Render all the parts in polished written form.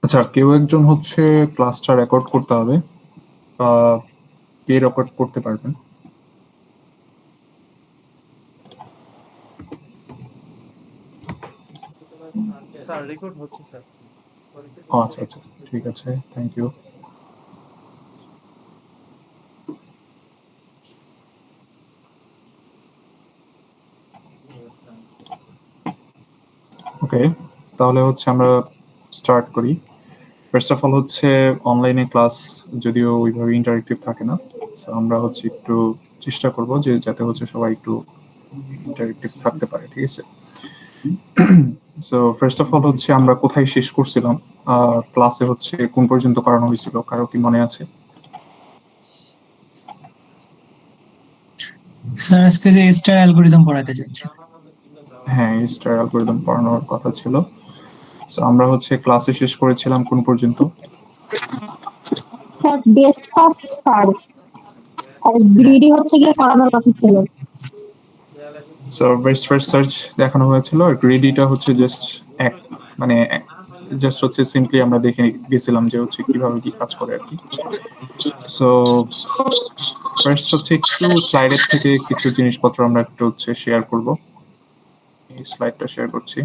আচ্ছা, কেউ একজন হচ্ছে ক্লাসটা রেকর্ড করতে হবে। কে রেকর্ড করতে পারবেন? স্যার রেকর্ড হচ্ছে স্যার। আচ্ছা আচ্ছা, ঠিক আছে, থ্যাংক ইউ। ওকে, তাহলে হচ্ছে আমরা স্টার্ট করি। ফার্স্ট অফ অল হচ্ছে অনলাইনে ক্লাস যদিও ওইভাবে ইন্টারেক্টিভ থাকে না, সো আমরা হচ্ছে একটু চেষ্টা করব যে যাতে হচ্ছে সবাই একটু ইন্টারেক্টিভ থাকতে পারে, ঠিক আছে? সো ফার্স্ট অফ অল হচ্ছে আমরা কোথায় শেষ করছিলাম, ক্লাসে হচ্ছে কোন পর্যন্ত করানো হয়েছিল, কারো কি মনে আছে? স্যার আজকে যে স্টার অ্যালগরিদম পড়াতে যাচ্ছে। হ্যাঁ, স্টার অ্যালগরিদম পড়ানোর কথা ছিল। সো আমরা হচ্ছে ক্লাসে শেষ করেছিলাম কোন পর্যন্ত? স্যার বেস্ট ফার্স্ট সার্চ আর গ্রিডি হচ্ছে গিয়ে করানোর কথা ছিল। সো বেস্ট ফার্স্ট সার্চ দেখানো হয়েছিল, আর গ্রিডিটা হচ্ছে জাস্ট এক মানে জাস্ট হচ্ছে সিম্পলি আমরা দেখে গেছিলাম যে হচ্ছে কিভাবে কি কাজ করে আর কি। সো ফার্স্ট হচ্ছে একটু স্লাইডের থেকে কিছু জিনিসপত্র আমরা একটু হচ্ছে শেয়ার করব। এই স্লাইডটা শেয়ার করছি।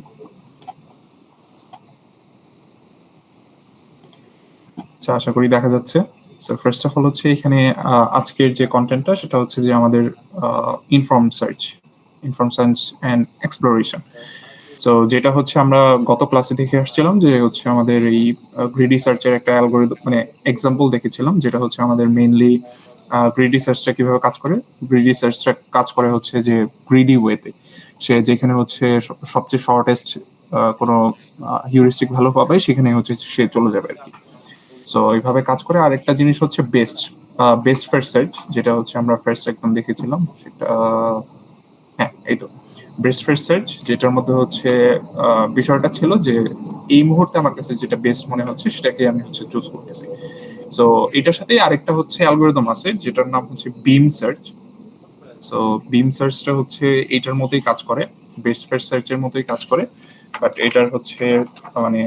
আচ্ছা, আশা করি দেখা যাচ্ছে। সো ফার্স্ট অফ অল হচ্ছে এখানে আজকের যে কন্টেন্টটা সেটা হচ্ছে যে আমাদের inform search and exploration. So যেটা হচ্ছে আমরা গত ক্লাসে দেখে আসছিলাম যে হচ্ছে আমাদের এই গ্রিডি সার্চের একটা অ্যালগরিদম মানে এক্সাম্পল দেখেছিলাম, যেটা হচ্ছে আমাদের মেইনলি গ্রিডি সার্চটা কিভাবে কাজ করে। গ্রিডি সার্চটা কাজ করে হচ্ছে যে গ্রিডি ওয়েতে, সে যেখানে হচ্ছে সবচেয়ে শর্টেস্ট কোনো হিউরিস্টিক ভ্যালু পাবে সেখানে হচ্ছে সে চলে যাবে আর কি। সো এইভাবে কাজ করে। আরেকটা জিনিস হচ্ছে বেস্ট ফার্স্ট সার্চ, যেটা হচ্ছে আমরা ফার্স্ট একদম দেখেছিলাম সেটা। হ্যাঁ, এই তো বেস্ট ফার্স্ট সার্চ, যেটার মধ্যে হচ্ছে বিষয়টা ছিল যে এই মুহূর্তে আমার কাছে যেটা বেস্ট মনে হচ্ছে সেটাকে আমি হচ্ছে চুজ করতেছি। সো এটার সাথে আরেকটা হচ্ছে অ্যালগরিদম আছে যেটার নাম হচ্ছে বিম সার্চ। সো বিম সার্চটা হচ্ছে এটার মতোই কাজ করে, বেস্ট ফার্স্ট সার্চের মতোই কাজ করে, বাট এটার হচ্ছে মানে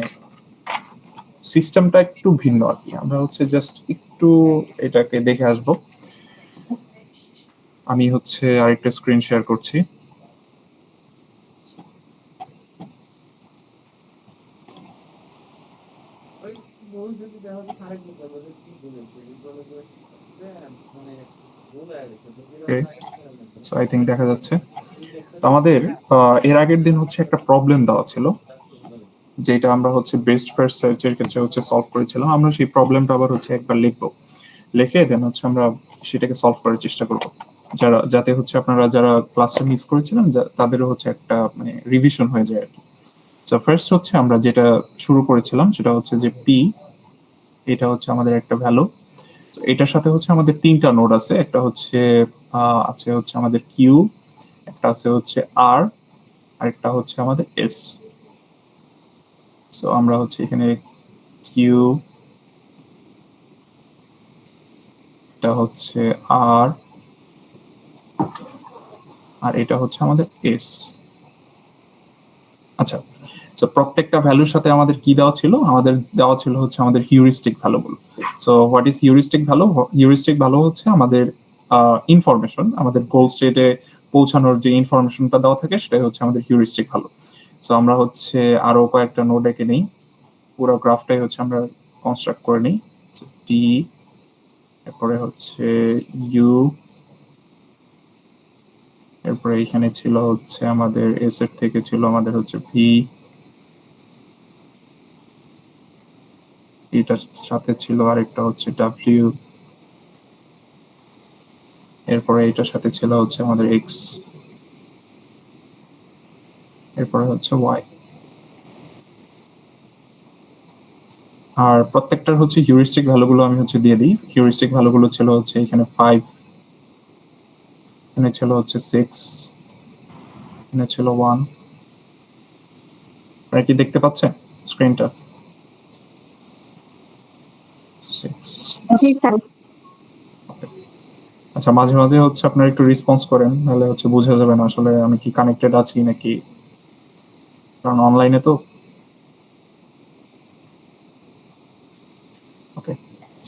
সিস্টেমটা একটু ভিন্ন আর কি। আমরা হচ্ছে জাস্ট একটু এটাকে দেখে আসব। আমি হচ্ছে আরেকটা স্ক্রিন শেয়ার করছি। সো আই থিঙ্ক দেখা যাচ্ছে। তো আমাদের এর আগের দিন হচ্ছে একটা প্রবলেম দেওয়া ছিল, যেটা আমরা হচ্ছে বেস্ট ফার্স্ট সার্চের ক্ষেত্রে হচ্ছে সলভ করেছিলাম। আমরা সেই প্রবলেমটা আবার হচ্ছে একবার লিখবো, লিখে দেন হচ্ছে আমরা সেটাকে সলভ করার চেষ্টা করব, যাতে হচ্ছে আপনারা যারা ক্লাসটা মিস করেছিলেন তাদেরও হচ্ছে একটা মানে রিভিশন হয়ে যায় আর কি। সো ফার্স্ট হচ্ছে আমরা যেটা শুরু করেছিলাম সেটা হচ্ছে যে পি, এটা হচ্ছে আমাদের একটা ভ্যালু। তো এটার সাথে হচ্ছে আমাদের তিনটা নোড আছে, একটা হচ্ছে আছে হচ্ছে আমাদের কিউ, একটা আছে হচ্ছে আর, আরেকটা হচ্ছে আমাদের এস। সো আমরা হচ্ছে এখানে কিউ, এটা হচ্ছে আর, আর এটা হচ্ছে আমাদের এস। আচ্ছা, সো প্রত্যেকটা ভ্যালুর সাথে আমাদের কি দেওয়া ছিল? আমাদের দেওয়া ছিল হচ্ছে আমাদের হিউরিস্টিক ভ্যালুগুলো। So what is heuristic value? Heuristic value হচ্ছে আমাদের ইনফরমেশন, আমাদের গোল স্টেটে পৌঁছানোর যে ইনফরমেশনটা দেওয়া থাকে সেটাই হচ্ছে আমাদের হিউরিস্টিক ভ্যালু। সো আমরা হচ্ছে আরো কয়েকটা নোড এঁকে নিই, পুরো গ্রাফটাই হচ্ছে আমরা কনস্ট্রাক্ট করে নিই। সো টি, এরপরে হচ্ছে ইউ, এরপরে এখানে ছিল হচ্ছে আমাদের এস এর থেকে ছিল আমাদের হচ্ছে ভি, এটার সাথে ছিল আরেকটা হচ্ছে ডাব্লিউ, এরপরে এটার সাথে ছিল হচ্ছে আমাদের এক্স, এরপরে হচ্ছে ওয়াই। আর প্রত্যেকটার হচ্ছে হিউরিস্টিক ভ্যালুগুলো আমি হচ্ছে দিয়ে দিই। হিউরিস্টিক ভ্যালুগুলো ছিল হচ্ছে এখানে 5, এখানে ছিল হচ্ছে 6, এখানে ছিল 1। আপনারা কি দেখতে পাচ্ছেন স্ক্রিনটা? 6। জি স্যার। আচ্ছা, মাঝে মাঝে হচ্ছে আপনারা একটু রেসপন্স করেন, নাহলে হচ্ছে বোঝা যাবে না আসলে আমি কি কানেক্টেড আছি নাকি, কারণ অনলাইনে তো। ওকে,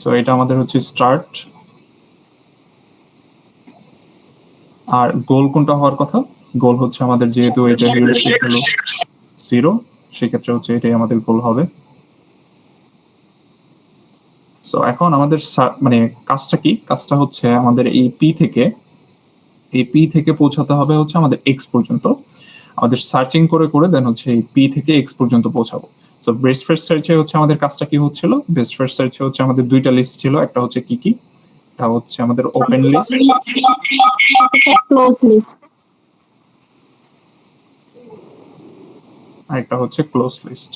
সো এটা আমাদের হচ্ছে স্টার্ট। আর গোল কোনটা হওয়ার কথা? গোল হচ্ছে আমাদের, যেহেতু এটা হিউরিস্টিক হলো 0, সেক্ষেত্রে হচ্ছে এটাই আমাদের গোল হবে। সো এখন আমাদের মানে কাজটা কি? কাজটা হচ্ছে আমাদের এই পি থেকে পৌঁছাতে হবে হচ্ছে আমাদের এক্স পর্যন্ত। আমাদের সার্চিং করে করে দেন হচ্ছে এই পি থেকে এক্স পর্যন্ত পৌঁছাবো। সো বেস্ট ফার্স্ট সার্চে হচ্ছে আমাদের কাজটা কি হচ্ছিল? বেস্ট ফার্স্ট সার্চে হচ্ছে আমাদের দুইটা লিস্ট ছিল, একটা হচ্ছে কি, এটা হচ্ছে আমাদের ওপেন লিস্ট, ক্লোজ লিস্ট। আর একটা হচ্ছে ক্লোজ লিস্ট।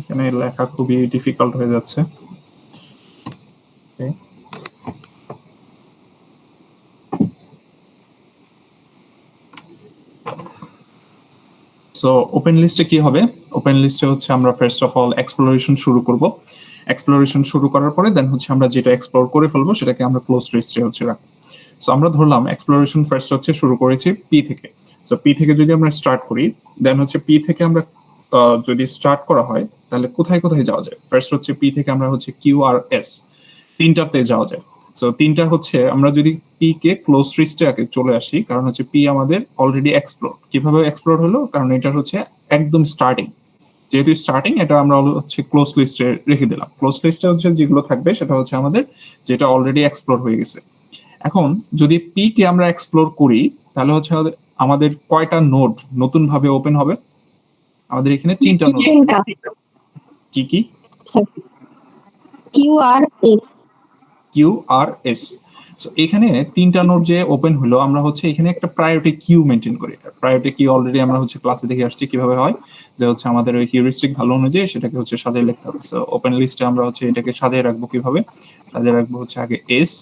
এখানে লেখা খুবই ডিফিকাল্ট হয়ে যাচ্ছে। সো ওপেন লিস্টে কি হবে? ওপেন লিস্টে হচ্ছে আমরা ফার্স্ট অফ অল এক্সপ্লোরেশন শুরু করব। এক্সপ্লোরেশন শুরু করার পরে দেন হচ্ছে আমরা যেটা এক্সপ্লোর করে ফেলবো সেটাকে আমরা ক্লোজ লিস্টে হচ্ছে রাখবো। সো আমরা ধরলাম এক্সপ্লোরেশন ফার্স্ট হচ্ছে শুরু করেছি পি থেকে। সো পি থেকে যদি আমরা স্টার্ট করি, দেন হচ্ছে পি থেকে আমরা যদি স্টার্ট করা হয় তাহলে কোথায় কোথায় যাওয়া যায়? ফার্স্ট হচ্ছে পি থেকে আমরা হচ্ছে কিউ আর এস তিনটাতে যাওয়া যায়। সো তিনটা হচ্ছে আমরা যদি পি কে ক্লোজ লিস্টে আগে চলে আসি, কারণ হচ্ছে পি আমাদের অলরেডি এক্সপ্লোর। কিভাবে এক্সপ্লোর হলো? কারণ এটা হচ্ছে একদম স্টার্টিং, যেহেতু স্টার্টিং এটা আমরা হচ্ছে ক্লোজ লিস্টে রেখে দিলাম। ক্লোজ লিস্টে হচ্ছে যেগুলো থাকবে সেটা হচ্ছে আমাদের যেটা অলরেডি এক্সপ্লোর হয়ে গেছে। এখন যদি পি কে আমরা এক্সপ্লোর করি তাহলে হচ্ছে আমাদের কয়টা নোড নতুন ভাবে ওপেন হবে? আমাদের এখানে তিনটা নোড। কি কি? Q R S. Q R S. So এখানে তিনটা নোড যে ওপেন হলো, আমরা হচ্ছে এখানে একটা প্রায়োরিটি কিউ মেনটেন করি। প্রায়োরিটি কিউ অলরেডি আমরা হচ্ছে ক্লাসে দেখে আসছি কিভাবে হয়, যে হচ্ছে আমাদের ওই হিউরিস্টিক ভ্যালু অনুযায়ী সেটাকে হচ্ছে সাজিয়ে লিখতে হবে। সো ওপেন লিস্টে আমরা হচ্ছে এটাকে সাজিয়ে রাখবো কিভাবে? সাজিয়ে রাখবো হচ্ছে আগে এস,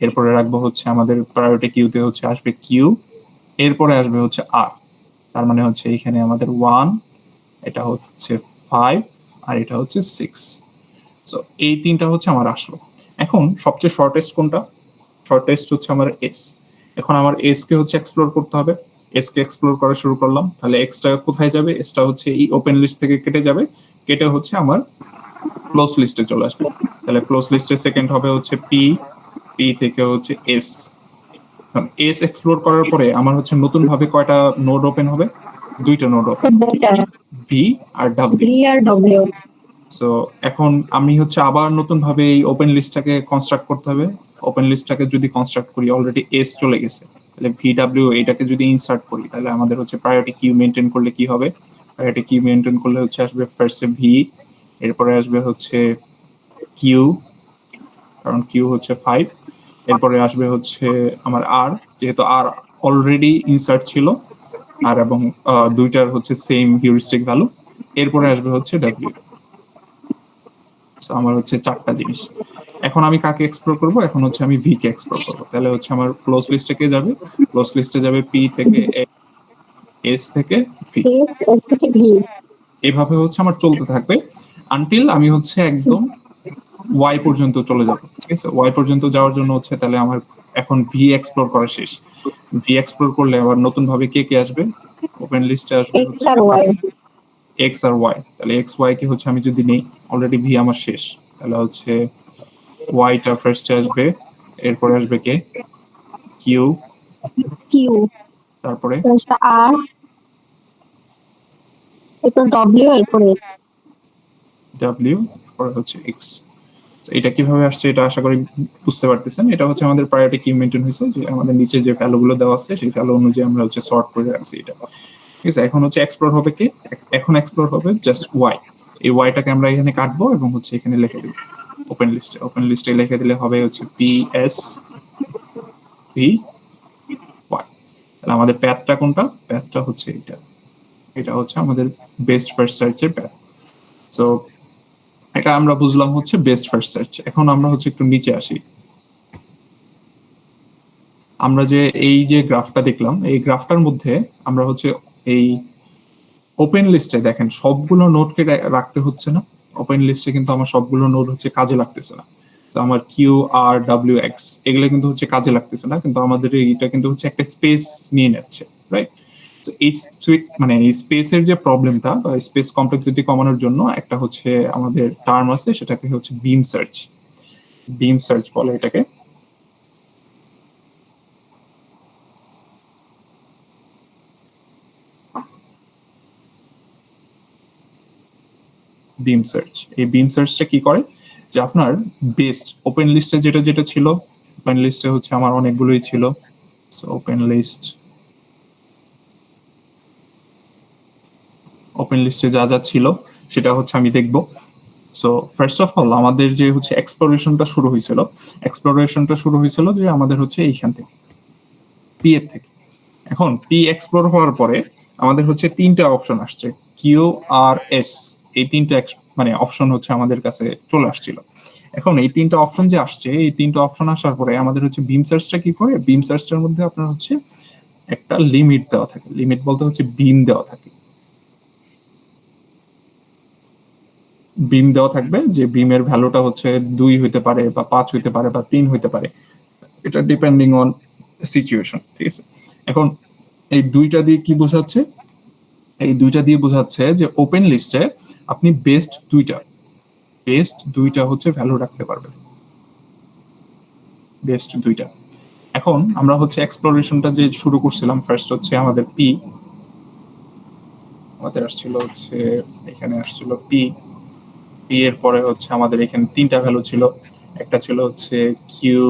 এরপরে রাখবো হচ্ছে আমাদের প্রায়োরিটি কিউতে হচ্ছে আসবে কিউ, এরপরে আসবে হচ্ছে আর। তার মানে হচ্ছে এখানে আমাদের 1, এটা হচ্ছে 5, আর এটা হচ্ছে 6। সো এই তিনটা হচ্ছে আমার আসলো। এখন সবচেয়ে শর্টেস্ট কোনটা? শর্টেস্ট হচ্ছে আমার এস। এখন আমার এস কে হচ্ছে এক্সপ্লোর করতে হবে। এস কে এক্সপ্লোর করা শুরু করলাম, তাহলে এক্সটা কোথায় যাবে? এসটা হচ্ছে এই ওপেন লিস্ট থেকে কেটে যাবে, কেটে হচ্ছে আমার ক্লোজ লিস্টে চলে আসবে। তাহলে ক্লোজ লিস্টে সেকেন্ড হবে হচ্ছে পি, পি থেকে হচ্ছে এস। এস এক্সপ্লোর করার পরে আমার হচ্ছে নতুন ভাবে কয়টা নোড ওপেন হবে? দুইটা নোড ওপেন, ভি আর ডাব্লিউ। সো এখন আমি হচ্ছে আবার নতুন ভাবে এই ওপেন লিস্টটাকে কনস্ট্রাক্ট করতে হবে। ওপেন লিস্টটাকে যদি কনস্ট্রাক্ট করি, অলরেডি এস চলে গেছে, তাহলে ভিডব্লিউ এটাকে যদি ইনসার্ট করি তাহলে আমাদের হচ্ছে প্রায়োরিটি কিউ মেনটেন করলে কি হবে? প্রায়োরিটি কিউ মেনটেন করলে হচ্ছে আসবে ফার্স্টে ভি, এরপরে আসবে হচ্ছে কিউ, কারণ কিউ হচ্ছে 5, এরপরে আসবে হচ্ছে আমার আর, যেহেতু আর অলরেডি ইনসার্ট ছিল, আর এবং দুইটার হচ্ছে সেম হিউরিস্টিক ভ্যালু, এরপরে আসবে হচ্ছে ডাব্লিউ। আমার হচ্ছে চারটা জিনিস। এখন আমি কাকে এক্সপ্লোর করব? এখন হচ্ছে আমি ভি কে এক্সপ্লোর করব। তাহলে হচ্ছে আমার ক্লোজ লিস্টে কে যাবে? ক্লোজ লিস্টে যাবে পি থেকে এস থেকে ভি। এভাবে হচ্ছে আমার চলতে থাকবে আনটিল আমি হচ্ছে একদম ওয়াই পর্যন্ত চলে যাব। ঠিক আছে, ওয়াই পর্যন্ত যাওয়ার জন্য হচ্ছে তাহলে আমার এখন ভি এক্সপ্লোর করা শেষ। ভি এক্সপ্লোর করলে আবার নতুন ভাবে কে কে আসবে? ওপেন লিস্টে আসবে হচ্ছে এক্স আর ওয়াই। তাহলে এক্স ওয়াই কে হচ্ছে আমি যদি নেই, অলরেডি ভি আমার শেষ, তাহলে হচ্ছে ওয়াইটা ফার্স্টে আসবে, এরপরে আসবে কে? কিউ, তারপরে আর, এরপর ডব্লিউ, এরপরে ডাব্লিউ, পরে হচ্ছে এক্স। এটা কিভাবে আসছে এটা আশা করি বুঝতে পারতেছেন। এটা হচ্ছে আমাদের প্রায়োরিটি কিউ মেনটেন হয়েছে, যে আমাদের নিচে যে ভ্যালুগুলো দেওয়া আছে সেই ভ্যালু অনুযায়ী আমরা হচ্ছে সর্ট করে রাখছি এটা। ঠিক আছে, এখন হচ্ছে এক্সপ্লোর হবে কে? এখন এক্সপ্লোর হবে জাস্ট ওয়াই। এই ওয়াইটাকে আমরা এখানে কাটবো এবং হচ্ছে এখানে লিখে দেবো ওপেন লিস্টে। ওপেন লিস্টে লিখে দিলে হবে হচ্ছে পি এস ভি ওয়াই। তাহলে আমাদের প্যাথটা কোনটা? প্যাথটা হচ্ছে এটা। এটা হচ্ছে আমাদের বেস্ট ফার্স্ট সার্চের প্যাথ। সো এটা আমরা বুঝলাম হচ্ছে বেস্ট ফার্স্ট সার্চ। এখন আমরা হচ্ছে একটু নিচে আসি। আমরা যে এই যে গ্রাফটা দেখলাম, এই গ্রাফটার মধ্যে আমরা হচ্ছে এই ওপেন লিস্টে দেখেন সবগুলো নোডকে রাখতে হচ্ছে না, ওপেন লিস্টে কিন্তু আমার সবগুলো নোড হচ্ছে কাজে লাগতেছে না। তো আমার কিউ আর ডাব্লিউ এক্স এগুলো কিন্তু হচ্ছে কাজে লাগতেছে না, কিন্তু আমাদের এইটা কিন্তু হচ্ছে একটা স্পেস নিয়ে নিচ্ছে, রাইট? তো এই মানে এই স্পেসের যে প্রবলেমটা বা স্পেস কমপ্লেক্সিটি কমানোর জন্য একটা হচ্ছে আমাদের টার্ম আছে, সেটাকে হচ্ছে বিম সার্চ, বিম সার্চ বলে এটাকে। বিম সার্চ, এই বিম সার্চটা কি করে যে আপনার বেস্ট ওপেন লিস্টে যেটা যেটা ছিল, ওপেন লিস্টে হচ্ছে আমার অনেকগুলোই ছিল। সো ওপেন লিস্টে যা যা ছিল সেটা হচ্ছে আমি দেখব। সো ফার্স্ট অফ অল আমাদের যে হচ্ছে এক্সপ্লোরেশনটা শুরু হয়েছিল যে আমাদের হচ্ছে এইখান থেকে পি এর থেকে। এখন পি এক্সপ্লোর হওয়ার পরে আমাদের হচ্ছে তিনটা অপশন আসছে, কিউ আর এস, এই তিনটা মানে অপশন হচ্ছে আমাদের কাছে চলে আসছিল। এখন এই তিনটা অপশন যে আসছে, এই তিনটা অপশন আসার পরে আমাদের হচ্ছে বিম সার্চটা কি করে, বিম সার্চটার মধ্যে আপনার হচ্ছে একটা লিমিট দেওয়া থাকে, লিমিট বলতে হচ্ছে বিম দেওয়া থাকে, বিম দেওয়া থাকবে যে বিমের ভ্যালুটা হচ্ছে 2 হইতে পারে বা 5 হইতে পারে বা 3 হইতে পারে, এটা ডিপেন্ডিং অন সিচুয়েশন, ঠিক আছে? এখন এই দুইটা দিয়ে কি বোঝাচ্ছে, এই দুইটা দিয়ে বোঝাচ্ছে যে ওপেন লিস্টে আপনি বেস্ট দুইটা হচ্ছে ভ্যালু রাখতে পারবেন, বেস্ট দুইটা। এখন আমরা হচ্ছে এক্সপ্লোরেশনটা যে শুরু করছিলাম, ফার্স্ট হচ্ছে আমাদের পি, আমাদের আসছিল হচ্ছে এখানে আসছিল পি, পি এর পরে হচ্ছে আমাদের এখানে তিনটা ভ্যালু ছিল, একটা ছিল হচ্ছে কিউ,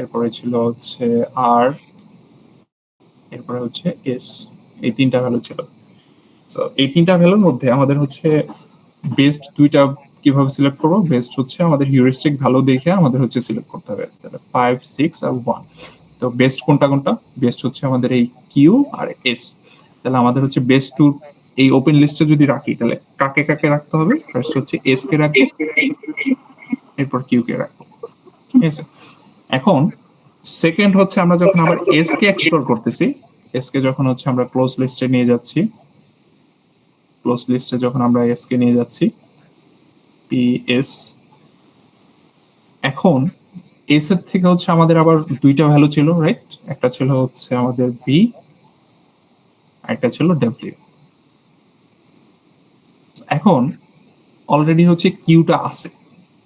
এরপরে ছিল হচ্ছে আর, এরপরে হচ্ছে এস, এই তিনটা ভ্যালু ছিল। তো এই তিনটা ভ্যালুর মধ্যে আমাদের হচ্ছে বেস্ট দুইটা কিভাবে সিলেক্ট করবো, বেস্ট হচ্ছে আমাদের হিউরিস্টিক ভ্যালু দেখে আমাদের হচ্ছে সিলেক্ট করতে হবে, তাহলে 5 6 আর 1। তো বেস্ট কোনটা কোনটা, বেস্ট হচ্ছে আমাদের এই কিউ আর এস। তাহলে আমাদের হচ্ছে বেস্ট টু এই ওপেন লিস্টে যদি রাখি তাহলে কাকে কাকে রাখতে হবে, ফার্স্ট হচ্ছে এস কে রাখবো, এরপর কিউ কে রাখবো, ঠিক আছে? এখন সেকেন্ড হচ্ছে আমরা যখন আবার এস কে এক্সপ্লোর করতেছি, এস কে যখন হচ্ছে আমরা ক্লোজ লিস্টে নিয়ে যাচ্ছি, ক্লোজ লিস্টে যখন আমরা এস কে নিয়ে যাচ্ছি পি এস, এখন এস এর থেকে হচ্ছে আমাদের আবার দুইটা ভ্যালু ছিল, রাইট? একটা ছিল হচ্ছে আমাদের ভি, একটা ছিল ডব্লিউ। এখন অলরেডি হচ্ছে কিউটা আছে,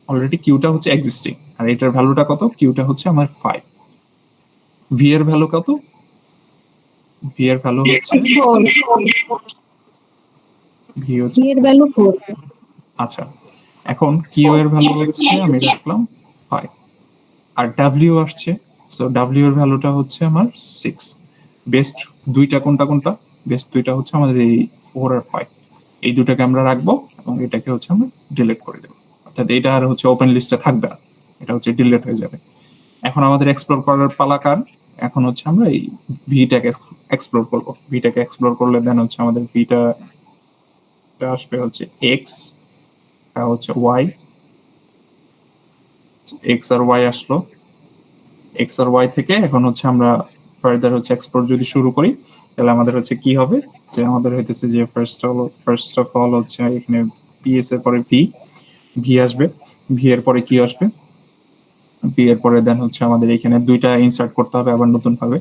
অলরেডি কিউটা হচ্ছে এক্সিস্টিং, আর এটার ভ্যালুটা কত, কিউটা হচ্ছে আমার 5, ভি এর ভ্যালু কত, ভি এর ভ্যালু হচ্ছে ভি হচ্ছে এর ভ্যালু 4। আচ্ছা, এখন কিউ এর ভ্যালু হচ্ছে আমি রাখলাম 5, আর ডাব্লিউ আসছে, সো ডাব্লিউ এর ভ্যালুটা হচ্ছে আমার 6। বেস্ট দুইটা কোনটা কোনটা, বেস্ট দুইটা হচ্ছে আমাদের এই 4 আর 5, এই দুটাকে আমরা রাখবো এবং এটাকে হচ্ছে আমরা ডিলিট করে দেবো, অর্থাৎ এটা আর হচ্ছে ওপেন লিস্টে থাকবে না, এটা হচ্ছে ডিলিট হয়ে যাবে। এখন আমাদের এক্সপ্লোর করার পালাকার, এখন হচ্ছে আমরা এই ভিটাকে এক্সপ্লোর করবো, ভিটাকে এক্সপ্লোর করলে দেন হচ্ছে আমাদের ভিটা আসবে হচ্ছে এক্স, হচ্ছে ওয়াই, এক্স আর ওয়াই আসলো, এক্স আর ওয়াই থেকে এখন হচ্ছে আমরা ফার্দার হচ্ছে এক্সপ্লোর যদি শুরু করি তাহলে আমাদের হচ্ছে কি হবে, যে আমাদের হইতেছে যে ফার্স্ট অফ অল হচ্ছে এখানে পিএস এর পরে ভি, ভি আসবে, ভি এর পরে কি আসবে, ভি এর পরে দেন হচ্ছে আমাদের এখানে দুইটা ইনসার্ট করতে হবে আবার নতুন ভাবে,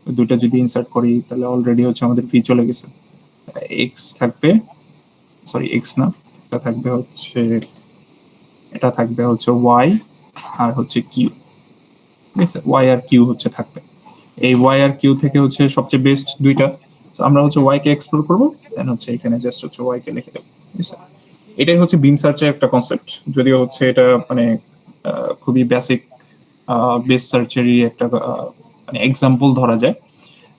দুইটা যদি ইনসার্ট করি তাহলে অলরেডি হচ্ছে আমাদের ভি চলে গেছে, এক্স থাকবে, সরি এক্স না, এটা থাকবে হচ্ছে ওয়াই আর হচ্ছে কিউ, ঠিক আছে? ওয়াই আর কিউ হচ্ছে থাকবে, এই ওয়াই আর কিউ থেকে হচ্ছে সবচেয়ে বেস্ট দুইটা, আমরা হচ্ছে ওয়াই কে এক্সপ্লোর করবো, দেন হচ্ছে এখানে জাস্ট হচ্ছে ওয়াই কে লিখে দেবো, ঠিক আছে? এটাই হচ্ছে বিম সার্চের একটা কনসেপ্ট, যদিও হচ্ছে এটা মানে খুবই বেসিক বেস সার্চেরই একটা মানে এক্সাম্পল ধরা যায়,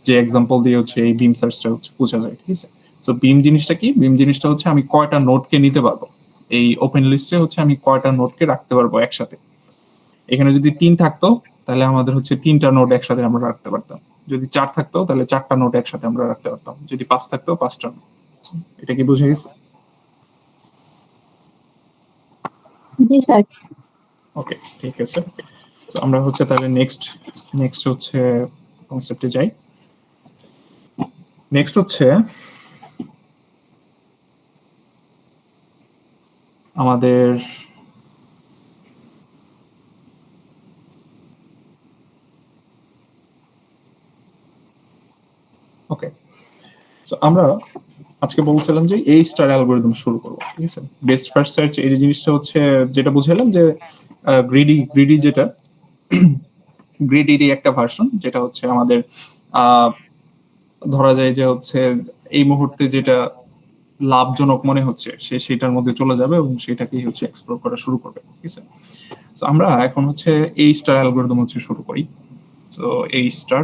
যে এক্সাম্পল দিয়ে হচ্ছে এই বিম সার্চটা হচ্ছে বোঝা যায়, ঠিক আছে? সো বিম জিনিসটা কি, বিম জিনিসটা হচ্ছে আমি কয়টা নোডকে নিতে পারবো, এই ওপেন লিস্টে হচ্ছে আমি কয়টা নোডকে রাখতে পারবো একসাথে। এখানে যদি 3 থাকতো তাহলে আমাদের হচ্ছে 3টা নোড একসাথে আমরা রাখতে পারতাম, যদি 4 থাকতো তাহলে 4টা নোড একসাথে আমরা রাখতে পারতাম, যদি 5 থাকতো 5টা নোড। এটা কি বুঝে গেছে? জি স্যার। ওকে, ঠিক আছে। তো আমরা হচ্ছে তাহলে নেক্সট হচ্ছে কনসেপ্টে যাই। নেক্সট হচ্ছে আমাদের ওকে, সো আমরা আজকে বলছিলাম যে এই স্টার অ্যালগরিদম শুরু করবো, ঠিক আছে। বেস্ট ফার্স্ট সার্চ এই জিনিসটা হচ্ছে যেটা বুঝালাম যে গ্রিডি যেটা গ্রিডিরই একটা ভার্সন, যেটা হচ্ছে আমাদের ধরা যায় যে হচ্ছে এই মুহূর্তে যেটা লাভজনক মনে হচ্ছে সে সেটার মধ্যে চলে যাবে এবং সেটাকেই হচ্ছে এক্সপ্লোর করা শুরু করবে, ঠিক আছে। তো আমরা এখন হচ্ছে এই স্টার অ্যালগরিদম হচ্ছে শুরু করি। তো এই স্টার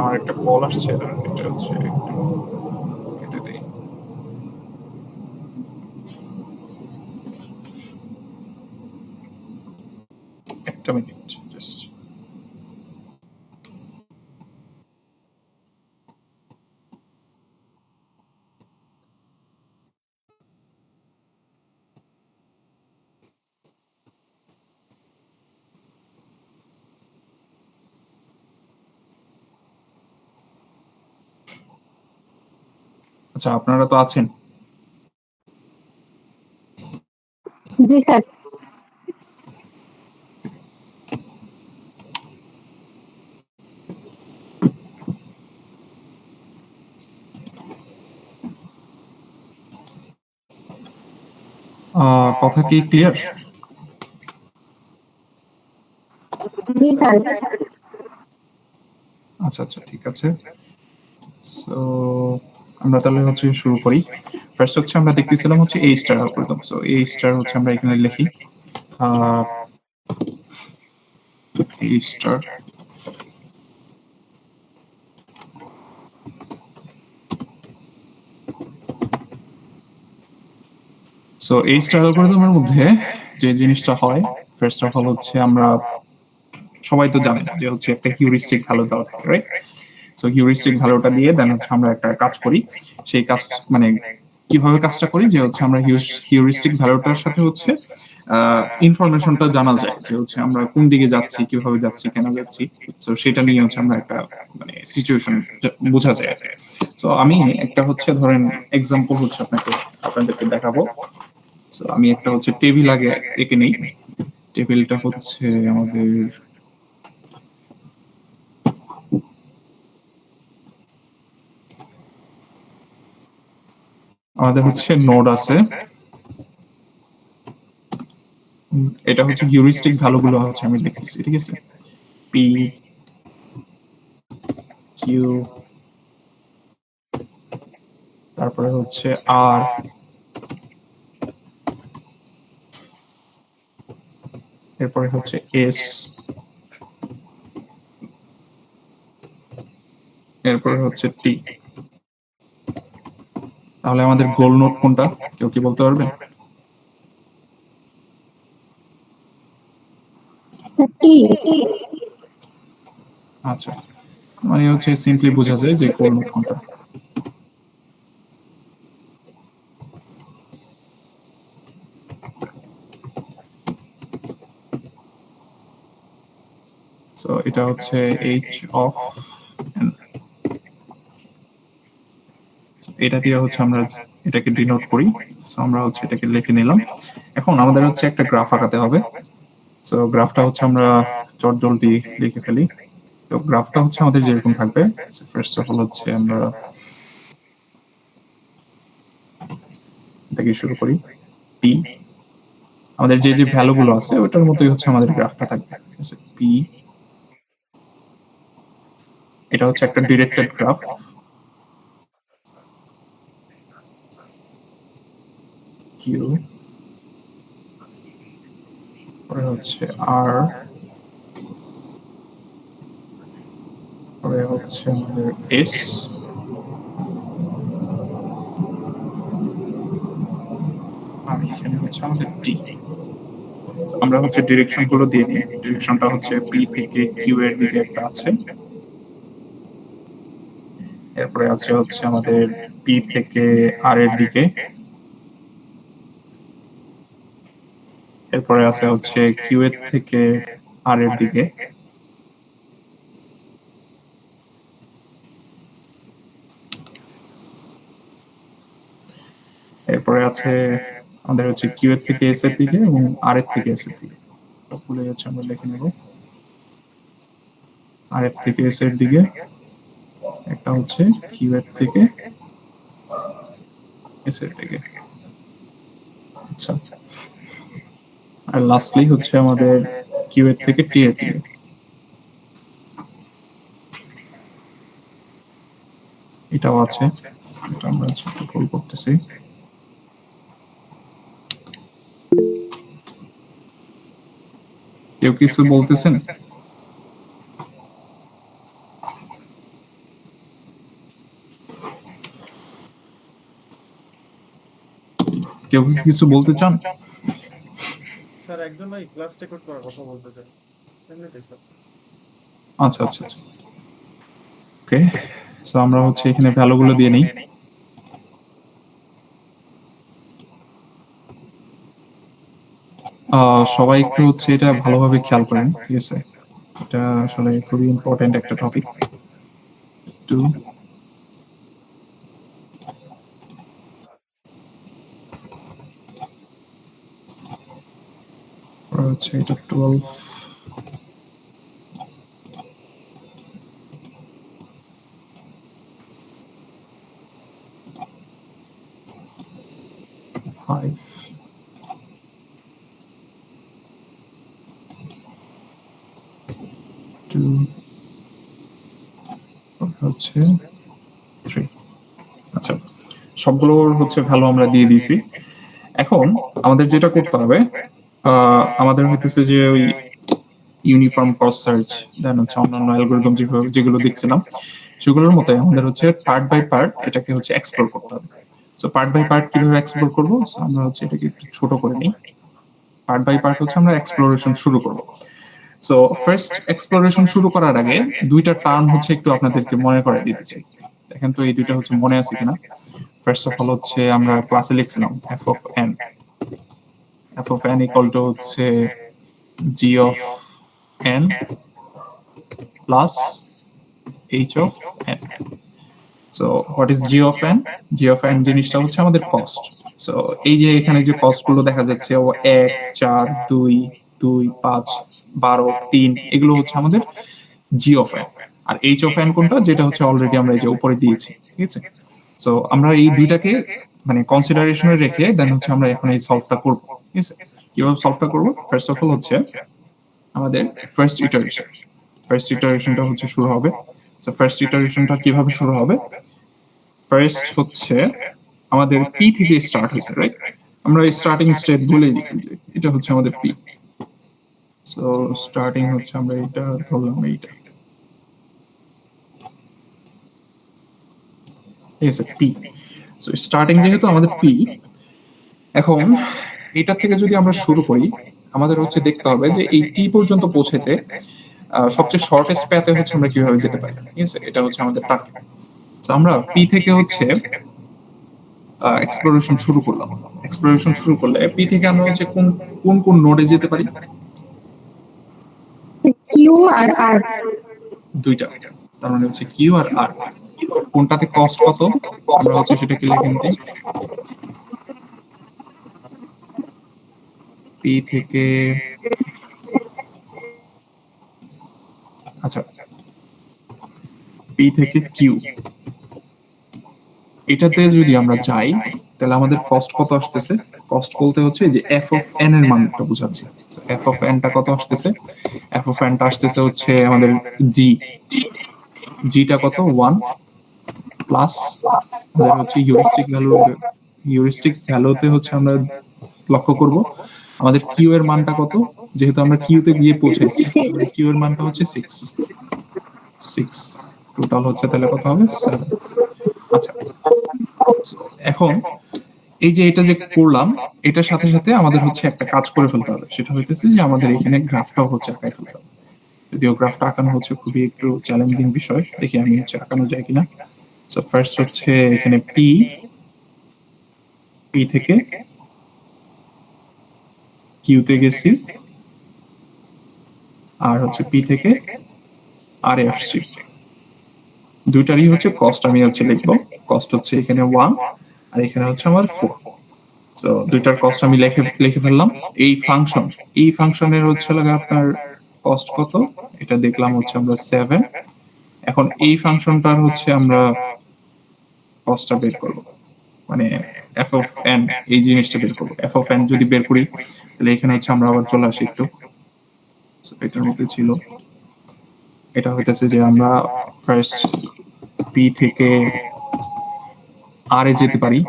আমার একটা কল আসছে, এটা হচ্ছে একটু কেটে দেই। একটা মিনিট জাস্ট। আচ্ছা, আপনারা তো আছেন? জি স্যার। কথা কি ক্লিয়ার? জি স্যার। আচ্ছা আচ্ছা, ঠিক আছে। সো আমরা তাহলে হচ্ছে শুরু করি। ফার্স্ট হচ্ছে আমরা দেখতেছিলাম হচ্ছে এই স্টার অ্যালগরিদম। সো এই স্টার হচ্ছে আমরা এখানে লিখি এই স্টার। সো এই স্টার অ্যালগরিদমের মধ্যে যে জিনিসটা হয়, ফার্স্ট অফ অল হচ্ছে আমরা সবাই তো জানেন যে হচ্ছে একটা হিউরিস্টিক ভ্যালু দেওয়া থাকে, রাইট? সো হিউরিস্টিক ভ্যালুটা দিয়ে দেন হচ্ছে আমরা একটা কাজ করি। সেই কাজ মানে কিভাবে কাজটা করি যে হচ্ছে আমরা হিউরিস্টিক ভ্যালুটার সাথে হচ্ছে ইনফরমেশনটা জানা যায় যে হচ্ছে আমরা কোন দিকে যাচ্ছি, কিভাবে যাচ্ছি, কেন যাচ্ছি। সো সেটা নিয়ে হচ্ছে আমরা একটা মানে সিচুয়েশন বোঝা যায়। সো আমি একটা হচ্ছে ধরেন এক্সাম্পল হচ্ছে আপনাদেরকে দেখাবো। সো আমি একটা হচ্ছে টেবিল আগে এঁকে নেই। টেবিলটা হচ্ছে আমাদের হচ্ছে নোড আছে। এটা হচ্ছে হিউরিস্টিক ভ্যালুগুলো হচ্ছে আমি লিখতেছি, ঠিক আছে। পি কিউ, তারপরে হচ্ছে আর, এরপরে হচ্ছে এস, এরপরে হচ্ছে টি। তাহলে আমাদের গোল নোড কোনটা, কেউ কি বলতে পারবে? টি। আচ্ছা, মানে হচ্ছে সিম্পলি বোঝা যায় যে গোল নোড কোনটা। সো এটা হচ্ছে এইচ অফ এন। এটা দিয়ে হচ্ছে আমরা এটাকে ডিনোট করি। সো আমরা হচ্ছে এটাকে লিখে নিলাম। এখন আমাদের হচ্ছে একটা গ্রাফ আঁকাতে হবে। সো গ্রাফটা হচ্ছে আমরা চটজলদি লিখে ফেলি। তো গ্রাফটা হচ্ছে আমাদের যেরকম থাকবে, ফার্স্ট অফ অল হচ্ছে আমরা থেকে শুরু করি। পি, আমাদের যে যে ভ্যালুগুলো আছে ওটার মতোই হচ্ছে আমাদের গ্রাফটা থাকবে, ঠিক আছে। পি, এটা হচ্ছে একটা ডিরেক্টেড গ্রাফ। কিউ, পরে হচ্ছে আর, পরে হচ্ছে আমাদের এস, আর এখানে হচ্ছে আমাদের টি। আমরা হচ্ছে ডিরেকশন গুলো দিয়ে নিই। ডিরেকশনটা হচ্ছে পি থেকে কিউ এর দিকে একটা আছে, এরপরে আছে হচ্ছে আমাদের পি থেকে আর এর দিকে, এরপরে আছে হচ্ছে কিউ এর থেকে আর এর দিকে, এরপরে আছে আমাদের হচ্ছে কিউ এর থেকে এস এর দিকে এবং আর এর থেকে এস এর দিকে। সবগুলো হচ্ছে আমরা লিখে নেব। আর এর থেকে এস এর দিকে, একটা হচ্ছে কিউ এর থেকে এস এর দিকে। আচ্ছা, আর লাস্টলি হচ্ছে আমাদের কিউ এর থেকে টি এর দিকে। এটাও আছে, এটা আমরা কল করতেছি। কেউ কিছু বলতেছেন? কেউ কি কিছু বলতে চান? স্যার একজন ভাই ক্লাস রেকর্ড করার কথা বলতেছে এমনিতেই স্যার। আচ্ছা আচ্ছা আচ্ছা, ওকে। সো আমরা হচ্ছে এখানে ভ্যালুগুলো দিয়ে নিই। সবাই একটু হচ্ছে এটা ভালোভাবে খেয়াল করেন, ঠিক আছে? এটা আসলে খুবই ইম্পর্টেন্ট একটা টপিক। টু হচ্ছে এটা 12, 5, 2 হচ্ছে 3। আচ্ছা, সবগুলোর হচ্ছে ভ্যালু আমরা দিয়ে দিয়েছি। এখন আমাদের যেটা করতে হবে, আমাদের হইতেছে যে ওই ইউনিফর্ম কস্ট সার্চ, দেন হচ্ছে অন্যান্য অ্যালগরিদম যেগুলো দেখছিলাম সেগুলোর মতো আমাদের হচ্ছে পার্ট বাই পার্ট এটাকে হচ্ছে এক্সপ্লোর করতে হবে। সো পার্ট বাই পার্ট কিভাবে এক্সপ্লোর করবো, আমরা হচ্ছে এটাকে একটু ছোট করে নিই। পার্ট বাই পার্ট হচ্ছে আমরা এক্সপ্লোরেশন শুরু করব। সো ফার্স্ট এক্সপ্লোরেশন শুরু করার আগে দুইটা টার্ম হচ্ছে একটু আপনাদেরকে মনে করে দিতে চাই। দেখেন তো এই দুইটা হচ্ছে মনে আছে কিনা। ফার্স্ট অফ অল হচ্ছে আমরা ক্লাসে লিখছিলাম F of N, F of N equal to হচ্ছে G of N plus H of N. So what is G of N? G of N জিনিসটা হচ্ছে আমাদের কস্ট। সো এই যে এখানে যে কস্ট গুলো দেখা যাচ্ছে, ও 1, 4, 2, 2, 5, 12, 3, এগুলো হচ্ছে আমাদের জি অফ এন। আর এইচ অফ এন কোনটা, যেটা হচ্ছে অলরেডি আমরা এই যে উপরে দিয়েছি, ঠিক আছে? সো আমরা এই দুইটাকে মানে কনসিডারেশনে রেখে দেন হচ্ছে আমরা এখন এই সলভটা করব, ঠিক আছে? কিভাবে সলভটা করব? ফার্স্ট অফ অল হচ্ছে আমাদের ফার্স্ট ইটারেশন, ফার্স্ট ইটারেশনটা হচ্ছে শুরু হবে। সো ফার্স্ট ইটারেশনটা কিভাবে শুরু হবে? ফার্স্ট হচ্ছে আমাদের পি থেকে স্টার্ট হয়েছে, রাইট? আমরা স্টার্টিং স্টেট বলে দিছি যে এটা হচ্ছে আমাদের পি। সো স্টার্টিং হচ্ছে আমরা এটা ধরলাম, এইটা, ঠিক আছে? পি। সো স্টার্টিং যেহেতু আমাদের পি, এখন এটা থেকে যদি আমরা শুরু করি, আমাদের হচ্ছে দেখতে হবে যে এই টি পর্যন্ত পৌঁছাতে সবচেয়ে শর্টেস্ট প্যাথে হচ্ছে আমরা কিভাবে যেতে পারি, ঠিক আছে? এটা হচ্ছে আমাদের টার্গেট। সো আমরা পি থেকে হচ্ছে এক্সপ্লোরেশন শুরু করলাম। এক্সপ্লোরেশন শুরু করলে পি থেকে আমরা হচ্ছে কোন কোন কোন নোডে যেতে পারি? কিউ আর আর। দুইটা, তার মানে হচ্ছে কিউ আর আর। কোনটাতে কস্ট কত আমরা হচ্ছে সেটাকে লিখে নিতে। পি থেকে, আচ্ছা, পি থেকে কিউ, এটাতে যদি আমরা যাই তাহলে আমাদের কস্ট কত আসতেছে? কস্ট বলতে হচ্ছে যে এফ অফ এন এর মানটা বোঝাচ্ছে। এফ অফ এনটা কত আসতেছে? এফ অফ এনটা আসতেছে হচ্ছে আমাদের জি, জিটা কত? 1 প্লাস আমাদের হচ্ছে হিউরিস্টিক ভ্যালু, হিউরিস্টিক ভ্যালুতে হচ্ছে আমরা লক্ষ্য করব আমাদের কিউ এর মানটা কত। যেহেতু আমরা কিউতে গিয়ে পৌঁছাইছি, কিউ এর মানটা হচ্ছে 6, 6 টোটাল হচ্ছে তাহলে কত হবে? 7। আচ্ছা, এখন এই যে এটা যে করলাম, এটার সাথে সাথে আমাদের হচ্ছে একটা কাজ করে ফেলতে হবে। সেটা হইতেছে যে আমাদের এখানে গ্রাফটাও হচ্ছে আঁকাই ফেলতে হবে। যদিও গ্রাফটা আঁকানো হচ্ছে খুবই একটু চ্যালেঞ্জিং বিষয়, দেখি আমি হচ্ছে আঁকানো যায় কিনা। সো ফার্স্ট হচ্ছে এখানে পি, পি থেকে কিউতে গেছি, আর হচ্ছে পি থেকে আর এ আসছি, দুইটারই হচ্ছে কস্ট আমি হচ্ছে লিখবো। কস্ট হচ্ছে এখানে 1 আর এখানে হচ্ছে আমার 4। সো দুইটার কস্ট আমি লিখে ফেললাম। এই ফাংশনের হচ্ছে লাগে আপনার কস্ট কত, এটা দেখলাম হচ্ছে আমরা 7। এখন এই ফাংশনটার হচ্ছে আমরা কস্টটা বের করব, মানে এফ অফ এন, এই জিনিসটা বের করবো। এফ অফ এন যদি বের করি তাহলে এখানে হচ্ছে আমরা আবার চলে আসি একটু। So, এটার মধ্যে ছিল, এটা হইতেছে যে আমরা ফার্স্ট পি থেকে আর এ যেতে পারি,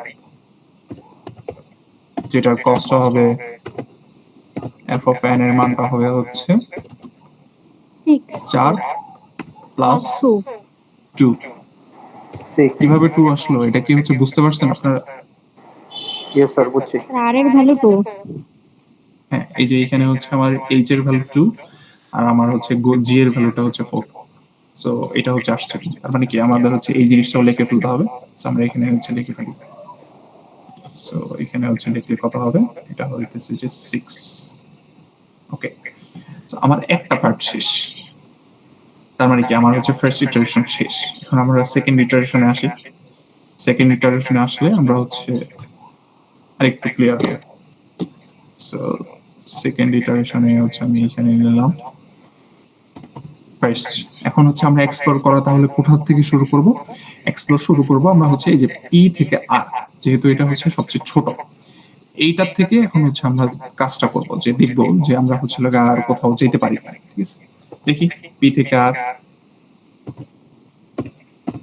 যেটার কস্ট হবে এফ অফ এন এর মানটা হবে হচ্ছে 4 প্লাস 2। 6 কিভাবে 2 আসলো এটা কি হচ্ছে বুঝতে পারছেন আপনারা? ইয়েস স্যার বুঝছি। আর এর ভ্যালু 2। হ্যাঁ, এই যে এখানে হচ্ছে আমার এইচ এর ভ্যালু 2 আর আমার হচ্ছে জি এর ভ্যালুটা হচ্ছে 4। সো এটা হচ্ছে আসছে, তার মানে কি আমাদের হচ্ছে এই জিনিসটাও লিখে ফেলতে হবে। সো আমরা এখানে হচ্ছে লিখে ফেলি। সো এখানে হচ্ছে লিখলে কত হবে, এটা হইতেছে যে 6। ওকে, তো আমার একটা পার্ট শেষ, তার মানে কি আমার হচ্ছে ফার্স্ট ইটারেশন শেষ। এখন আমরা সেকেন্ড ইটারেশনে আসি। সেকেন্ড ইটারেশনে আসলে আমরা হচ্ছে আরেকটু ক্লিয়ার হবে। সো সেকেন্ড ইটারেশনে হচ্ছে আমি এখানে নিলাম ফার্স্ট। এখন হচ্ছে আমরা এক্সপ্লোর করা তাহলে কোথা থেকে শুরু করব? এক্সপ্লোর শুরু করব আমরা হচ্ছে এই যে পি থেকে আর, যেহেতু এটা হচ্ছে সবচেয়ে ছোট, এইটার থেকে এখন হচ্ছে আমরা কাজটা করব, যে দেখব যে আমরা হচ্ছে লাগা আর কোথাও যেতে পারি কিনা। ঠিক আছে, দেখি পি থেকে আর,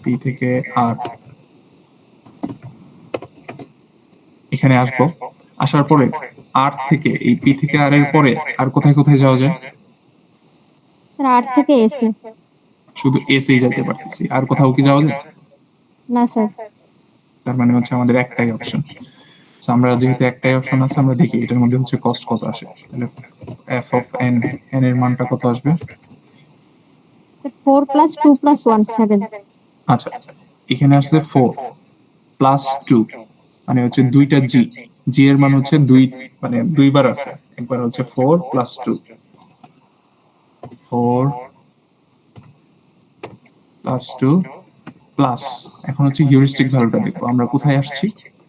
পি থেকে আর এখানে আসবো। আসার পরে আর থেকে এই পি থেকে আর এর পরে আর কোথায় কোথায় যাওয়া যায়? স্যার আর থেকে এসে। শুধু এস এই যেতে পারতেছি, আর কোথাও কি যাওয়া যায়? না স্যার। তার মানে হচ্ছে আমাদের একটাই অপশন। সো আমরা যেহেতু একটাই অপশন আছে, আমরা দেখি এটার মধ্যে হচ্ছে কস্ট কত আসে। তাহলে এফ অফ এন, এন এর মানটা কত আসবে? 4 প্লাস 2 প্লাস 1 7। আচ্ছা, এখানে আসছে 4 প্লাস 2, মানে হচ্ছে দুইটা জি, জি এর মান হচ্ছে 2, মানে দুইবার আছে। একবার হচ্ছে 4 প্লাস 2, 4 প্লাস 2 প্লাস, এখন হচ্ছে হিউরিস্টিক ভ্যালুটা দেখবো আমরা কোথায় আসছি,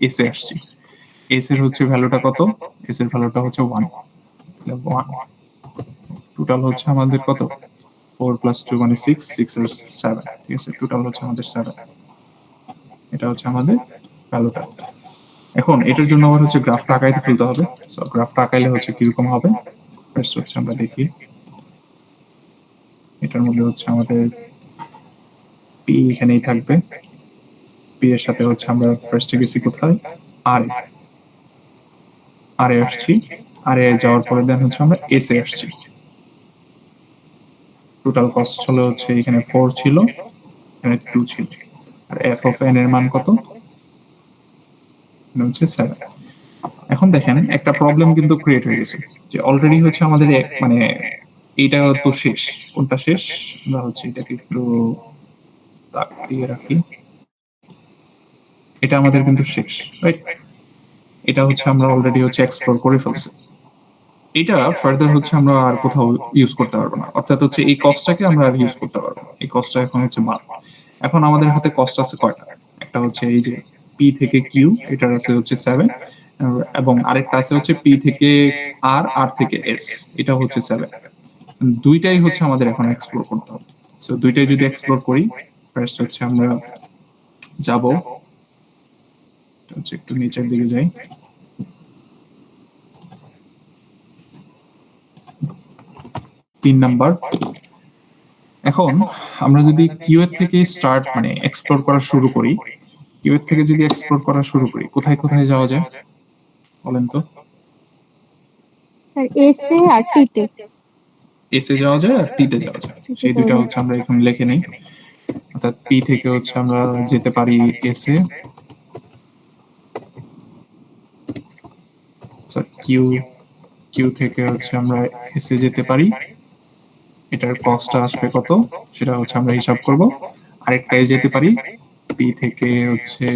এস এ আসছি। এস এর হচ্ছে ভ্যালুটা কত? এস এর ভ্যালুটা হচ্ছে 1। তাহলে 1 টোটাল হচ্ছে আমাদের কত? 4 প্লাস 2 মানে 6, 6 এর 7। ঠিক আছে, টোটাল হচ্ছে আমাদের 7। এটা হচ্ছে আমাদের ভ্যালুটা। এখন এটার জন্য আবার হচ্ছে গ্রাফটা আঁকাইতে ফেলতে হবে। সো গ্রাফটা আঁকাইলে হচ্ছে কিরকম হবে, ফার্স্ট হচ্ছে আমরা দেখি। এটার মধ্যে হচ্ছে আমাদের পি এখানেই থাকবে, পি এর সাথে হচ্ছে আমরা ফার্স্টে গেছি কোথায়, আর আর এ আসছি। আর এ যাওয়ার পরে দেন হচ্ছে আমরা এস এ আসছি। টোটাল কস্ট ছিল হচ্ছে এখানে 4 ছিল, এখানে 2 ছিল। আর এফ অফ এন এর মান কত? হচ্ছে 7। এখন দেখেন একটা প্রবলেম কিন্তু ক্রিয়েট হয়ে গেছে, যে অলরেডি হচ্ছে আমাদের মানে এইটা তো শেষ। কোনটা শেষ? আমরা হচ্ছে এটাকে একটু দাগ দিয়ে রাখি। এটা আমাদের কিন্তু শেষ, রাইট? এটা হচ্ছে আমরা অলরেডি হচ্ছে এক্সপ্লোর করে ফেলছি। এটা ফার্দার হচ্ছে আমরা আর কোথাও ইউজ করতে পারবো না, অর্থাৎ হচ্ছে এই কস্টটাকে আমরা আর ইউজ করতে পারবো না। এই কস্টটা এখন হচ্ছে বাদ। এখন আমাদের হাতে কস্ট আছে কয়টা? একটা হচ্ছে এই যে পি থেকে কিউ, এটার আছে হচ্ছে 7, এবং আরেকটা আছে হচ্ছে পি থেকে আর, আর থেকে এস, এটা হচ্ছে 7। দুইটাই হচ্ছে আমাদের এখন এক্সপ্লোর করতে হবে। সো দুইটাই যদি এক্সপ্লোর করি, ফার্স্ট হচ্ছে আমরা যাব হচ্ছে একটু নিচের দিকে যাই। তিন নাম্বার, এখন আমরা যদি কিউ এর থেকে স্টার্ট মানে এক্সপ্লোর করা শুরু করি, কিউ এর থেকে যদি এক্সপ্লোর করা শুরু করি, কোথায় কোথায় যাওয়া যায় বলেন তো? স্যার এসে আর টিতে। এস এ যাওয়া যায় আর টি তে যাওয়া যায়, সেই দুইটা হচ্ছে আমরা এখন লিখে নেই। অর্থাৎ পি থেকে হচ্ছে আমরা যেতে পারি এস এ, কিউ, কিউ থেকে হচ্ছে আমরা এস এ যেতে পারি। এটার কস্টটা আসবে কত সেটা হচ্ছে আমরা হিসাব করব। আরেকটায় যেতে পারি, পি থেকে হচ্ছে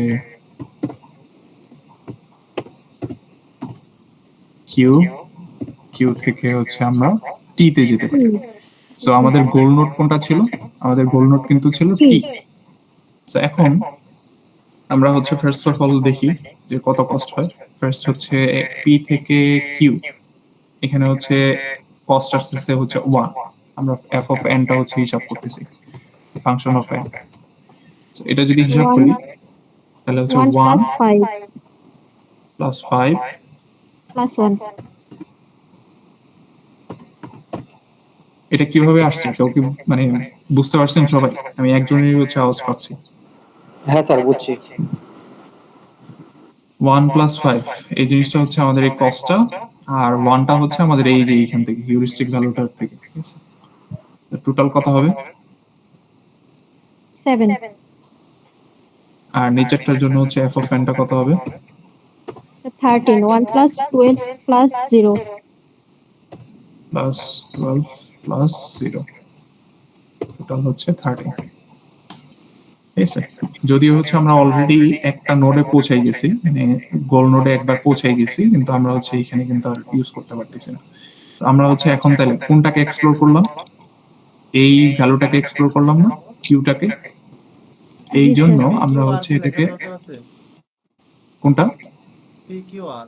কিউ, কিউ থেকে হচ্ছে আমরা টি তে যেতে পারি। সো আমাদের গোল নোট কোনটা ছিল? আমাদের গোল নোট কিন্তু ছিল টি। সো এখন আমরা হচ্ছে ফার্স্ট অফ অল দেখি যে কত কস্ট হয়। ফার্স্ট হচ্ছে পি থেকে কিউ, এখানে হচ্ছে কস্ট আসতেছে হচ্ছে 1। আমরা এফ অফ এন টা হচ্ছে হিসাব করতেছি, ফাংশন অফ এন। সো এটা যদি হিসাব করি তাহলে হচ্ছে 1 1 plus 5 প্লাস 5 plus 1. এটা কিভাবে আসছে কেউ কি মানে বুঝতে পারছেন সবাই? আমি একজনেরই হচ্ছে আওয়াজ পাচ্ছি। হ্যাঁ স্যার বুঝছি। 1 প্লাস 5 এই জিনিসটা হচ্ছে আমাদের এই কস্টটা, আর 1টা হচ্ছে আমাদের এই যে এইখান থেকে হিউরিস্টিক ভ্যালুটার থেকে, ঠিক আছে? টোটাল কত হবে? 7. আর নিচেরটার জন্য হচ্ছে এফ অফ এনটা কত হবে? 13. 1 plus 12 plus 0. Plus 12 plus 0, total হচ্ছে 13। ঠিক আছে, যদিও হচ্ছে আমরা অলরেডি একটা নোডে পৌঁছাই গেছি, মানে গোল নোডে একবার পৌঁছাই গেছি, কিন্তু আমরা হচ্ছে এখানে কিন্তু আর ইউজ করতে পারতেছি না। তো আমরা হচ্ছে এখন তাহলে কোনটাকে এক্সপ্লোর করলাম? এই ভ্যালুটাকে এক্সপ্লোর করলাম না, কিউটাকে। এই জন্য আমরা হচ্ছে এটাকে কোনটা P Q R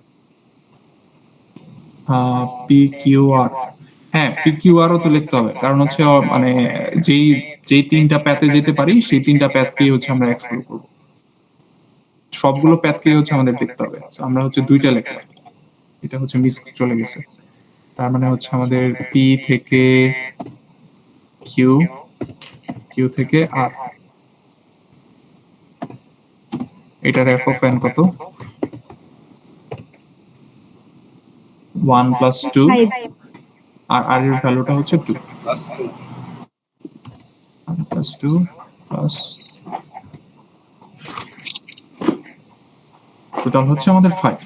P Q R, হ্যাঁ পি কিউ আরও তো লিখতে হবে, কারণ হচ্ছে মানে যেই যেই তিনটা প্যাথে যেতে পারি সেই তিনটা প্যাথকেই হচ্ছে আমরা এক্সপ্লোর করব। সবগুলো প্যাথকেই হচ্ছে আমাদের দেখতে হবে। So আমরা হচ্ছে দুইটা লিখলাম, এটা হচ্ছে মিস চলে গেছে। তার মানে হচ্ছে আমাদের পি থেকে কিউ, কিউ থেকে আর, এটার এফ অফ এন কত? 1 প্লাস 2, 5. আর আর এর ভ্যালুটা হচ্ছে 2 প্লাস 2 প্লাস, টোটাল হচ্ছে আমাদের 5।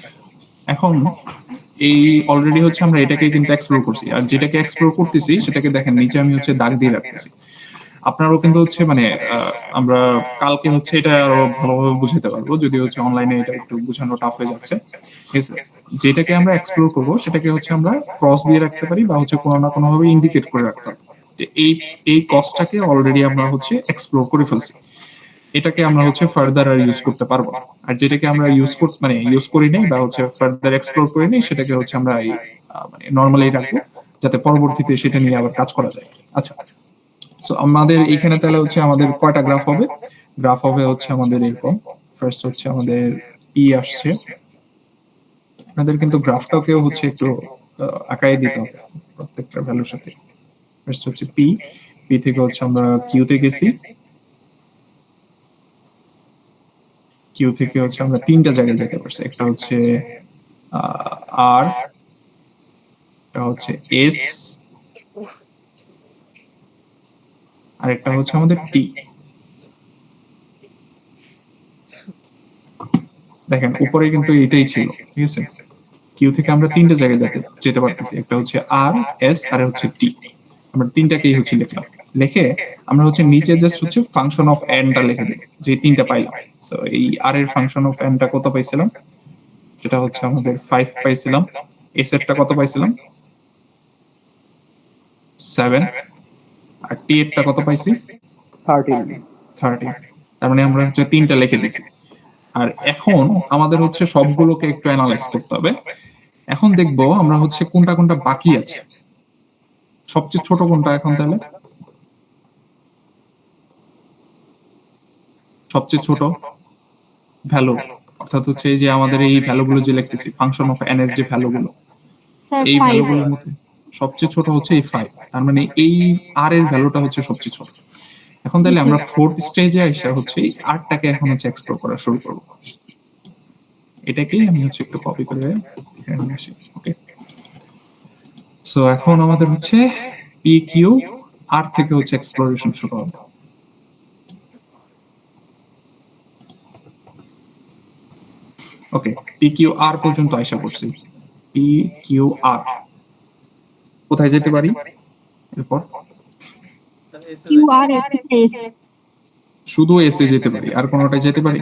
এখন এই অলরেডি হচ্ছে আমরা এটাকে কিন্তু এক্সপ্লোর করছি, আর যেটাকে এক্সপ্লোর করতেছি সেটাকে দেখেন নিচে আমি হচ্ছে দাগ দিয়ে রাখতেছি। আপনারাও কিন্তু হচ্ছে মানে আমরা কালকে হচ্ছে এটা আরো ভালোভাবে বুঝাতে পারবো, যদি হচ্ছে অনলাইনে এটা একটু বোঝানো টাফ হয়ে যাচ্ছে। ঠিক আছে, যেটাকে আমরা এক্সপ্লোর করবো সেটাকে হচ্ছে আমরা ক্রস দিয়ে রাখতে পারি, বা হচ্ছে কোনো না কোনো ভাবে ইন্ডিকেট করে রাখতে পারি যে এই এই কস্টটাকে অলরেডি আমরা হচ্ছে এক্সপ্লোর করে ফেলছি, এটাকে আমরা হচ্ছে ফার্দার আর ইউজ করতে পারবো না। আর যেটাকে আমরা মানে ইউজ করি নাই বা হচ্ছে ফার্দার এক্সপ্লোর করি নাই, সেটাকে হচ্ছে আমরা মানে নর্মালি রাখবো, যাতে পরবর্তীতে সেটা নিয়ে আবার কাজ করা যায়। আচ্ছা, সো আমাদের এখানে তাহলে হচ্ছে আমাদের কয়টা গ্রাফ হবে? গ্রাফ হবে হচ্ছে আমাদের এরকম। ফার্স্ট হচ্ছে আমাদের পি আসছে, আপনাদের কিন্তু গ্রাফটাকেও হচ্ছে একটু আঁকায় দিতে হবে প্রত্যেকটা ভ্যালুর সাথে। ফার্স্ট হচ্ছে পি, পি থেকে হচ্ছে আমরা কিউতে গেছি, কিউ থেকে হচ্ছে আমরা তিনটা জায়গায় যেতে পারছি, একটা হচ্ছে আর, একটা হচ্ছে এস, আর একটা হচ্ছে আমাদের টি। দেখেন উপরে কিন্তু এটাই ছিল, ঠিক আছে? কিউ থেকে আমরা তিনটা জায়গায় যেতে পারতেছি, একটা হচ্ছে আর, এস, আর হচ্ছে টি। আমরা তিনটাকেই হচ্ছে লিখলাম, লিখে আমরা হচ্ছে নিচে জাস্ট হচ্ছে ফাংশন অফ এনটা লিখে দিই, যে তিনটা পাইলাম। সো এই আর এর ফাংশন অফ এনটা কত পাইছিলাম? সেটা হচ্ছে আমাদের 5 পাইছিলাম। এস এরটা কত পাইছিলাম? 7। আর টি এরটা কত পাইছি? 13। তার মানে আমরা হচ্ছে তিনটা লিখে দিছি। আর এখন আমাদের হচ্ছে সবগুলোকে একটু অ্যানালাইজ করতে হবে। এখন দেখবো আমরা হচ্ছে কোনটা কোনটা বাকি আছে। সবচেয়ে ছোট কোনটা এখন তাহলে? সবচেয়ে ছোট ভ্যালু, অর্থাৎ হচ্ছে এই যে আমাদের এই ভ্যালুগুলো যে লিখতেছি ফাংশন অফ এন এর যে ভ্যালুগুলো, Sir, এই 5. ভ্যালুগুলোর মধ্যে সবচেয়ে ছোট হচ্ছে এই 5। তার মানে এই আর এর ভ্যালুটা হচ্ছে সবচেয়ে ছোট। এখন তাহলে আমরা ফোর্থ স্টেজে আইসা হচ্ছে এই আরটাকে এখন হচ্ছে এক্সপ্লোর করা শুরু করব। এটাকেই আমি হচ্ছে একটু কপি করে এখানে নিয়ে আসি। ওকে, সো এখন আমাদের হচ্ছে পি কিউ আর থেকে হচ্ছে এক্সপ্লোরেশন শুরু হবে। ওকে, পি কিউ আর পর্যন্ত আইসা করছি। পি কিউ আর কোথায় যেতে পারি এরপর? QR S. শুধু এসে যেতে পারি, আর কোনোটায় যেতে পারি?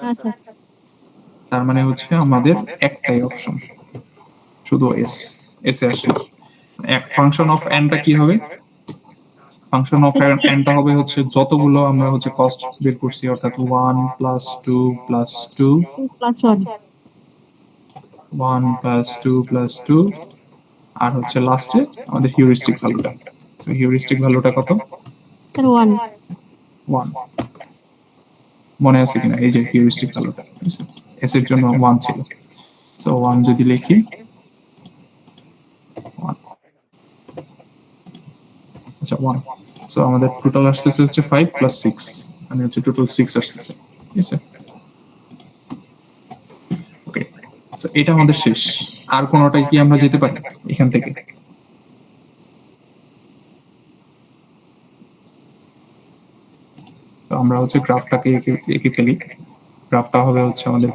আচ্ছা। তার মানে হচ্ছে আমাদের একটাই অপশন, শুধু এস, এসে আসি। ফাংশন অফ এনটা কি হবে? ফাংশন অফ এনটা হবে হচ্ছে যতগুলো আমরা হচ্ছে কস্ট বের করছি, অর্থাৎ 1 প্লাস 2 প্লাস 2, 2+1 1 প্লাস 2 প্লাস 2, আর হচ্ছে লাস্টে আমাদের হিউরিস্টিক ভ্যালুটা। সো হিউরিস্টিক ভ্যালুটা কত? স্যার 1 1। মনে আছে কিনা এই যে হিউরিস্টিক ভ্যালুটা এস এর জন্য 1 ছিল। সো 1 যদি লিখি 1, আচ্ছা 1, সো আমাদের টোটাল আসতেছে হচ্ছে 5 প্লাস 6, মানে হচ্ছে টোটাল 6 আসতেছে, ঠিক আছে? ওকে, সো এটা আমাদের শেষ। আর কোনোটাই কি আমরা যেতে পারি এখান থেকে? তো আমরা হচ্ছে গ্রাফটাকে এঁকে ফেলি। গ্রাফটা হবে হচ্ছে আমাদের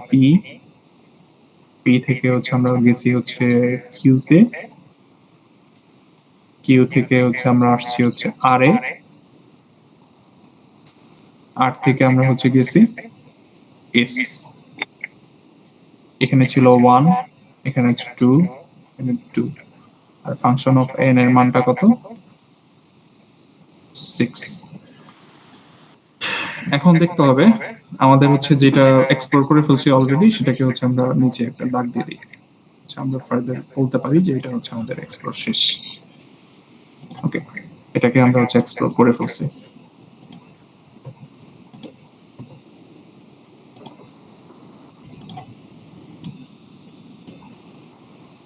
পি থেকে হচ্ছে আমরা গেছি হচ্ছে কিউতে, কিউ থেকে হচ্ছে আমরা আসছি হচ্ছে আর এ, আর থেকে আমরা হচ্ছে গেছি এস। এখানে ছিল 1, এখানে 2, এখানে 2, আর ফাংশন অফ এন এর মানটা কত? 6। এখন দেখতে হবে আমাদের হচ্ছে যেটা এক্সপ্লোর করে ফেলছি অলরেডি, সেটাকে হচ্ছে আমরা নিচে একটা দাগ দিয়ে দিই। আমরা ফার্দার বলতে পারি যে এটা হচ্ছে আমাদের এক্সপ্লোর শেষ। ওকে, এটাকে আমরা হচ্ছে এক্সপ্লোর করে ফেলছি।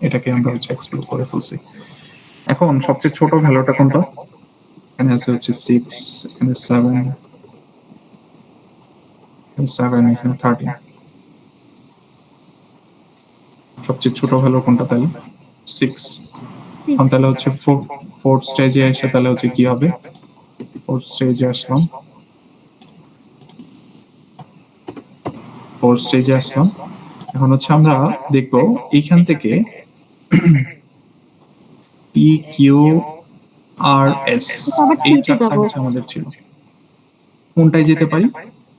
এটাকে আমরা হচ্ছে এক্সপ্লোর করে ফেলছি। এখন সবচেয়ে ছোট ভ্যালুটা কোনটা? এখানে আছে হচ্ছে 6, এখানে 7, এখানে 13। সবচেয়ে ছোট ভ্যালু কোনটা তাহলে? 6। এখন তাহলে হচ্ছে ফোর্থ স্টেজে এসে তাহলে হচ্ছে কি হবে? ফোর্থ স্টেজে আসলাম, এখন হচ্ছে আমরা দেখবো এইখান থেকে পি কিউ আর এস, এই চারটা হচ্ছে আমাদের ছিল। কোনটায় যেতে পারি?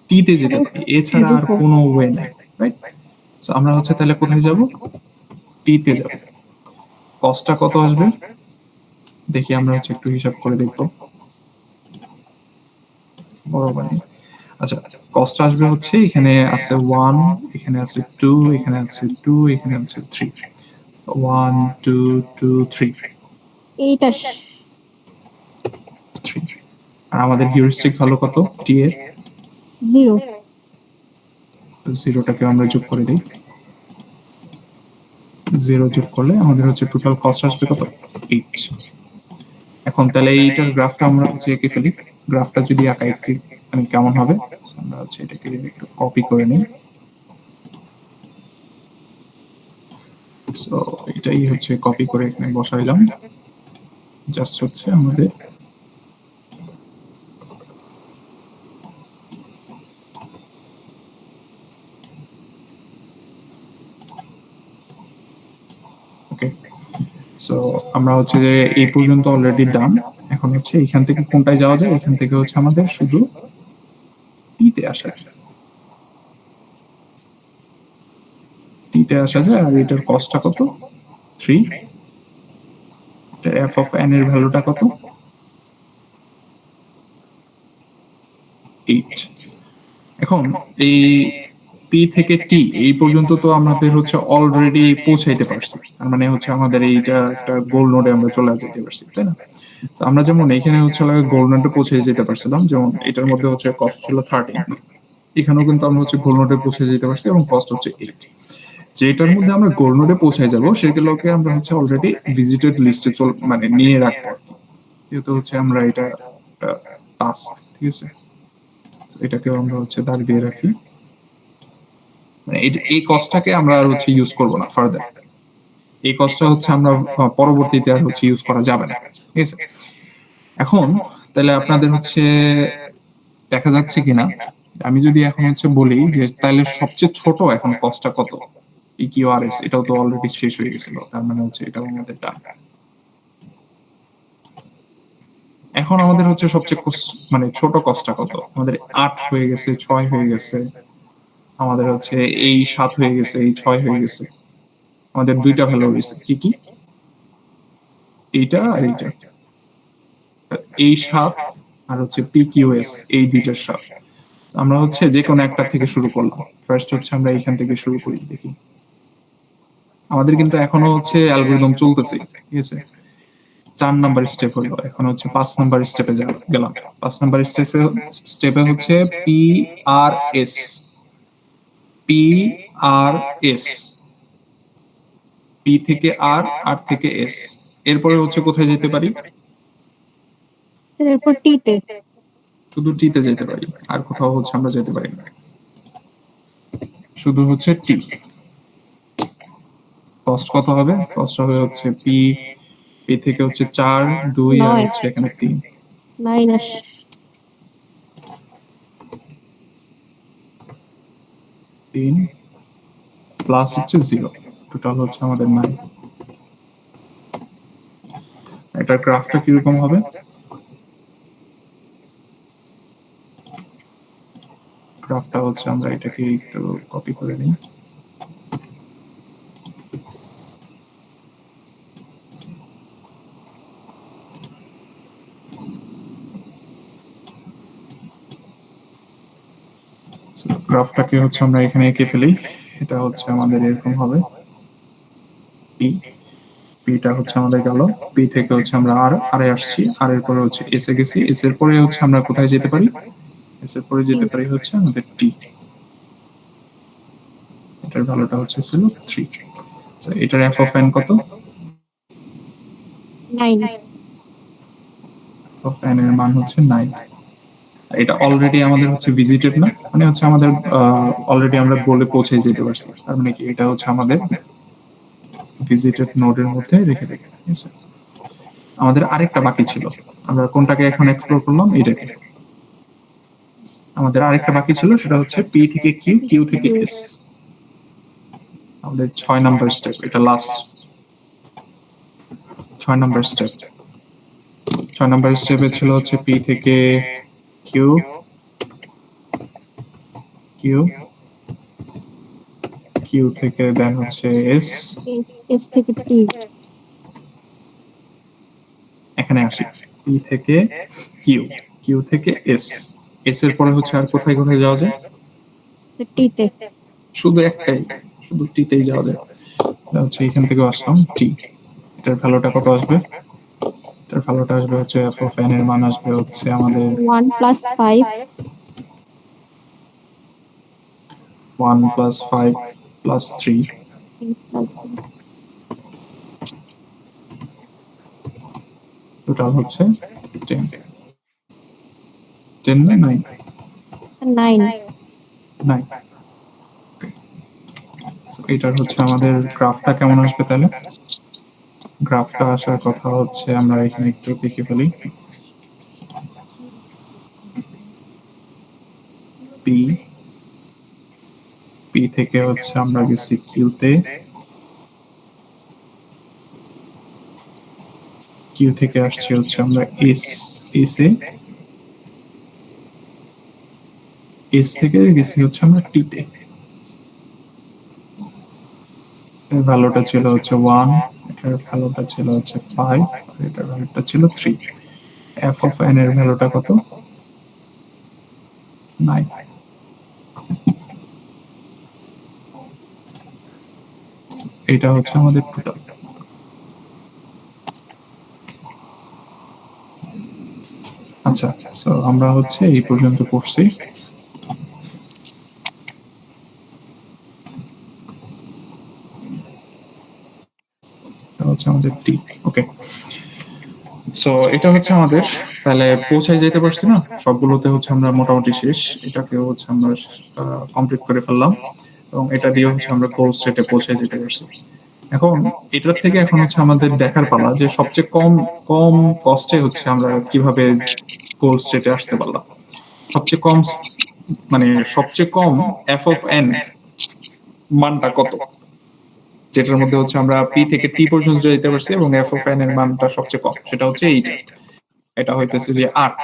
টি তে যেতে পারি, এছাড়া আর কোনো ওয়ে নাই, রাইট? সো আমরা হচ্ছে তাহলে কোথায় যাব? টি তে যাব। কস্টটা কত আসবে দেখি, আমরা হচ্ছে একটু হিসাব করে দেখবো। বড় বানি, আচ্ছা কস্ট আসবে হচ্ছে এখানে আছে 1, এখানে আছে 2, এখানে আছে 2, এখানে আছে 3, 1 2 2 3, 3। আর আমাদের হিউরিস্টিক ভ্যালু কত টি এর? 0 0টাকে আমরা যোগ করে দিই। 0 যোগ করলে আমাদের হচ্ছে টোটাল কস্ট আসবে কত? 8। এখন তাহলে এইটার গ্রাফটা আমরা হচ্ছে এঁকে ফেলি। গ্রাফটা যদি আঁকা একটু মানে কেমন হবে, আমরা হচ্ছে এটাকে একটু কপি করে নিই। সো এটাই হচ্ছে কপি করে এখানে বসাইলাম। জাস্ট হচ্ছে আমাদের ওকে, সো আমরা হচ্ছে যে এই পর্যন্ত অলরেডি ডান। এখন হচ্ছে এখান থেকে কোনটায় যাওয়া যায়? এখান থেকে হচ্ছে আমাদের শুধু টিতে আসা যায়, টিতে আসা যায়। আর এটার কস্টটা কত? 3। এফ অফ এন এর ভ্যালুটা কত? 8। এখন এই পি থেকে টি এই পর্যন্ত তো আমাদের হচ্ছে অলরেডি পৌঁছাইতে পারছি, তার মানে হচ্ছে আমাদের এইটা একটা গোল নোডে আমরা চলে যেতে পারছি, তাই না? তো আমরা যেমন এখানে হচ্ছে গোল নোডে পৌঁছে যেতে পারছিলাম, যেমন এটার মধ্যে হচ্ছে কস্ট ছিল 13, এখানেও কিন্তু আমরা হচ্ছে গোল নোডে পৌঁছে যেতে পারছি এবং কস্ট হচ্ছে 8। যেটার মধ্যে আমরা গোল নোডে পৌঁছায় যাব সেগুলোকে আমরা হচ্ছে অলরেডি ভিজিটেড লিস্টে মানে নিয়ে রাখবো, যেহেতু হচ্ছে আমরা এটা টাস্ক, ঠিক আছে? এটাকেও আমরা হচ্ছে দাগ দিয়ে রাখি, মানে এই কস্টটাকে আমরা আর হচ্ছে ইউজ করব না ফার্দার। এই কস্টটা হচ্ছে আমরা পরবর্তীতে আর হচ্ছে ইউজ করা যাবে না, ঠিক আছে? এখন তাহলে আপনাদের হচ্ছে দেখা যাচ্ছে কিনা, আমি যদি এখন হচ্ছে বলি যে তাহলে সবচেয়ে ছোট এখন কস্টটা কত? পিকিউআরএস, এটাও তো অলরেডি শেষ হয়ে গেছিল, তার মানে হচ্ছে এটাও আমাদের ডান। এখন আমাদের হচ্ছে সবচেয়ে মানে ছোট কস্টটা কত? আমাদের 8 হয়ে গেছে, 6 হয়ে গেছে, আমাদের হচ্ছে এই 7 হয়ে গেছে, এই 6 হয়ে গেছে, আমাদের দুইটা ভ্যালু রয়েছে। কি কি? এইটা আর এইটা, এই সাপ আর হচ্ছে PQS, এই দুইটার সাপ। আমরা হচ্ছে যে কোনো একটা থেকে শুরু করলাম। ফার্স্ট হচ্ছে আমরা এইখান থেকে শুরু করি, দেখি। আমাদের কিন্তু এখনো হচ্ছে অ্যালগরিদম চলতেছে, ঠিক আছে। 4 নাম্বার স্টেপ হলো, এখন হচ্ছে 5 নাম্বার স্টেপে গেলাম। 5 নাম্বার স্টেপে হচ্ছে PRS, PRS, P থেকে R, R থেকে S। এরপরে হচ্ছে কোথায় যেতে পারি? স্যার এরপর টিতে। শুধু টিতে যেতে পারি, আর কোথাও হচ্ছে আমরা যেতে পারি না, শুধু হচ্ছে টি। কস্ট কত হবে? কস্ট হবে হচ্ছে পি থেকে হচ্ছে 4, 2 আর হচ্ছে এখানে 3, মাইনাস 3 প্লাস হচ্ছে 0, টোটাল হচ্ছে আমাদের 9। এটার গ্রাফটা কিরকম হবে? গ্রাফটা হচ্ছে আমরা এটাকে একটু কপি করে নিই। গ্রাফটাকে হচ্ছে আমরা এখানে এঁকে ফেলি। এটা হচ্ছে আমাদের এরকম হবে, পিটা হচ্ছে আমাদের গেল, পি থেকে হচ্ছে আমরা আর এ আসছি, আর এর পরে হচ্ছে এস এ গেছি, এস এর পরে হচ্ছে আমরা কোথায় যেতে পারি? এস এর পরে যেতে পারি হচ্ছে আমাদের টি। এটার ভ্যালুটা হচ্ছে ছিল 3। এটার এফ অফ এন কত? 9। অফ এন এর মান হচ্ছে 9। এটা অলরেডি আমাদের হচ্ছে ভিজিটেড না, মানে হচ্ছে আমাদের অলরেডি আমরা গোলে পৌঁছে যেতে পারছি। তার মানে কি এটা হচ্ছে আমাদের ভিজিটেড নোডের মধ্যে রেখে দেবে, ঠিক আছে। আমাদের আরেকটা বাকি ছিল, আমরা কোনটাকে এখন এক্সপ্লোর করলাম? এটাকে। আমাদের আরেকটা বাকি ছিল, সেটা হচ্ছে পি থেকে কিউ, কিউ থেকে এস। আমাদের 6 নাম্বার স্টেপ, এটা লাস্ট 6 নাম্বার স্টেপ। 6 নাম্বার স্টেপে ছিল হচ্ছে পি থেকে কিউ, কিউ, কিউ থেকে দেন হচ্ছে এস, এস থেকে টি। এখানে আসি, পি থেকে কিউ, কিউ থেকে এস, এস এর পরে হচ্ছে আর কোথায় কোথায় যাওয়া যায়? টিতে। শুধু একটাই, শুধু টিতেই যাওয়া যায়। হচ্ছে এখান থেকে আসলাম টি। এটার ভ্যালুটা কত আসবে? এটার ভ্যালুটা আসবে হচ্ছে এফ অফ এন এর মান আসবে হচ্ছে আমাদের 1 প্লাস 5 1 প্লাস 5 প্লাস 3, টোটাল হচ্ছে 10। 10 না 9? 9। এটার হচ্ছে আমাদের গ্রাফটা কেমন আসবে তাহলে? গ্রাফটা আসার কথা হচ্ছে আমরা এখানে একটু দেখে ফেলি। পি থেকে হচ্ছে আমরা গেছি কিউতে, কিউ থেকে আসছে হচ্ছে আমরা এস, এস থেকে গেছি হচ্ছে আমরা টিতে। এর ভ্যালুটা ছিল হচ্ছে 1, এটার ভ্যালুটা ছিল হচ্ছে 5, আর এটার ভ্যালুটা ছিল 3। এফ অফ এন এর ভ্যালুটা কত? 9। এটা হচ্ছে আমাদের টোটাল। আচ্ছা, সো আমরা হচ্ছে এই পর্যন্ত পড়ছি। হচ্ছে আমাদের টি। ওকে, সো এটা হচ্ছে আমাদের, তাহলে পৌঁছায় যেতে পারছি না সবগুলোতে, হচ্ছে আমরা মোটামুটি শেষ। এটাকে হচ্ছে আমরা কমপ্লিট করে ফেললাম, এবং এটা দিয়ে হচ্ছে আমরা গোল স্টেটে পৌঁছে যেতে পারছি। এখন এটার থেকে এখন হচ্ছে আমাদের দেখার পালা যে সবচেয়ে কম কম কস্টে হচ্ছে আমরা কিভাবে গোল স্টেটে আসতে পারলাম। সবচেয়ে কম, মানে সবচেয়ে কম এফ অফ এন মানটা কত, যেটার মধ্যে হচ্ছে আমরা পি থেকে টি পর্যন্ত যেতে পারছি এবং এফ অফ এন এর মানটা সবচেয়ে কম, সেটা হচ্ছে এইটা। এটা হইতেছে যে 8।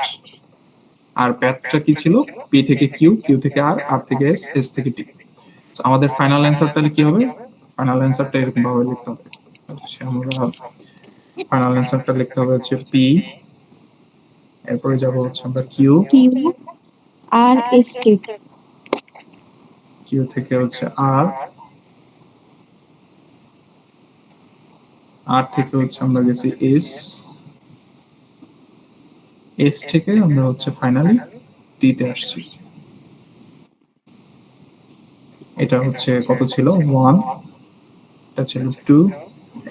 আর প্যাথটা কি ছিল? পি থেকে কিউ, কিউ থেকে আর, আর থেকে এস, এস থেকে টি। আমাদের ফাইনাল অ্যান্সার তাহলে কি হবে? ফাইনাল অ্যান্সারটা এরকম ভাবে লিখতে হবে, আমরা ফাইনাল অ্যান্সারটা লিখতে হবে হচ্ছে পি, এরপরে যাব হচ্ছে আমরা Q, Q R S K. Q থেকে হচ্ছে আর, আর থেকে হচ্ছে আমরা গেছি এস, এস থেকে আমরা হচ্ছে ফাইনালি টি তে আসছি। এটা হচ্ছে কত ছিল 1, এটা ছিল 2,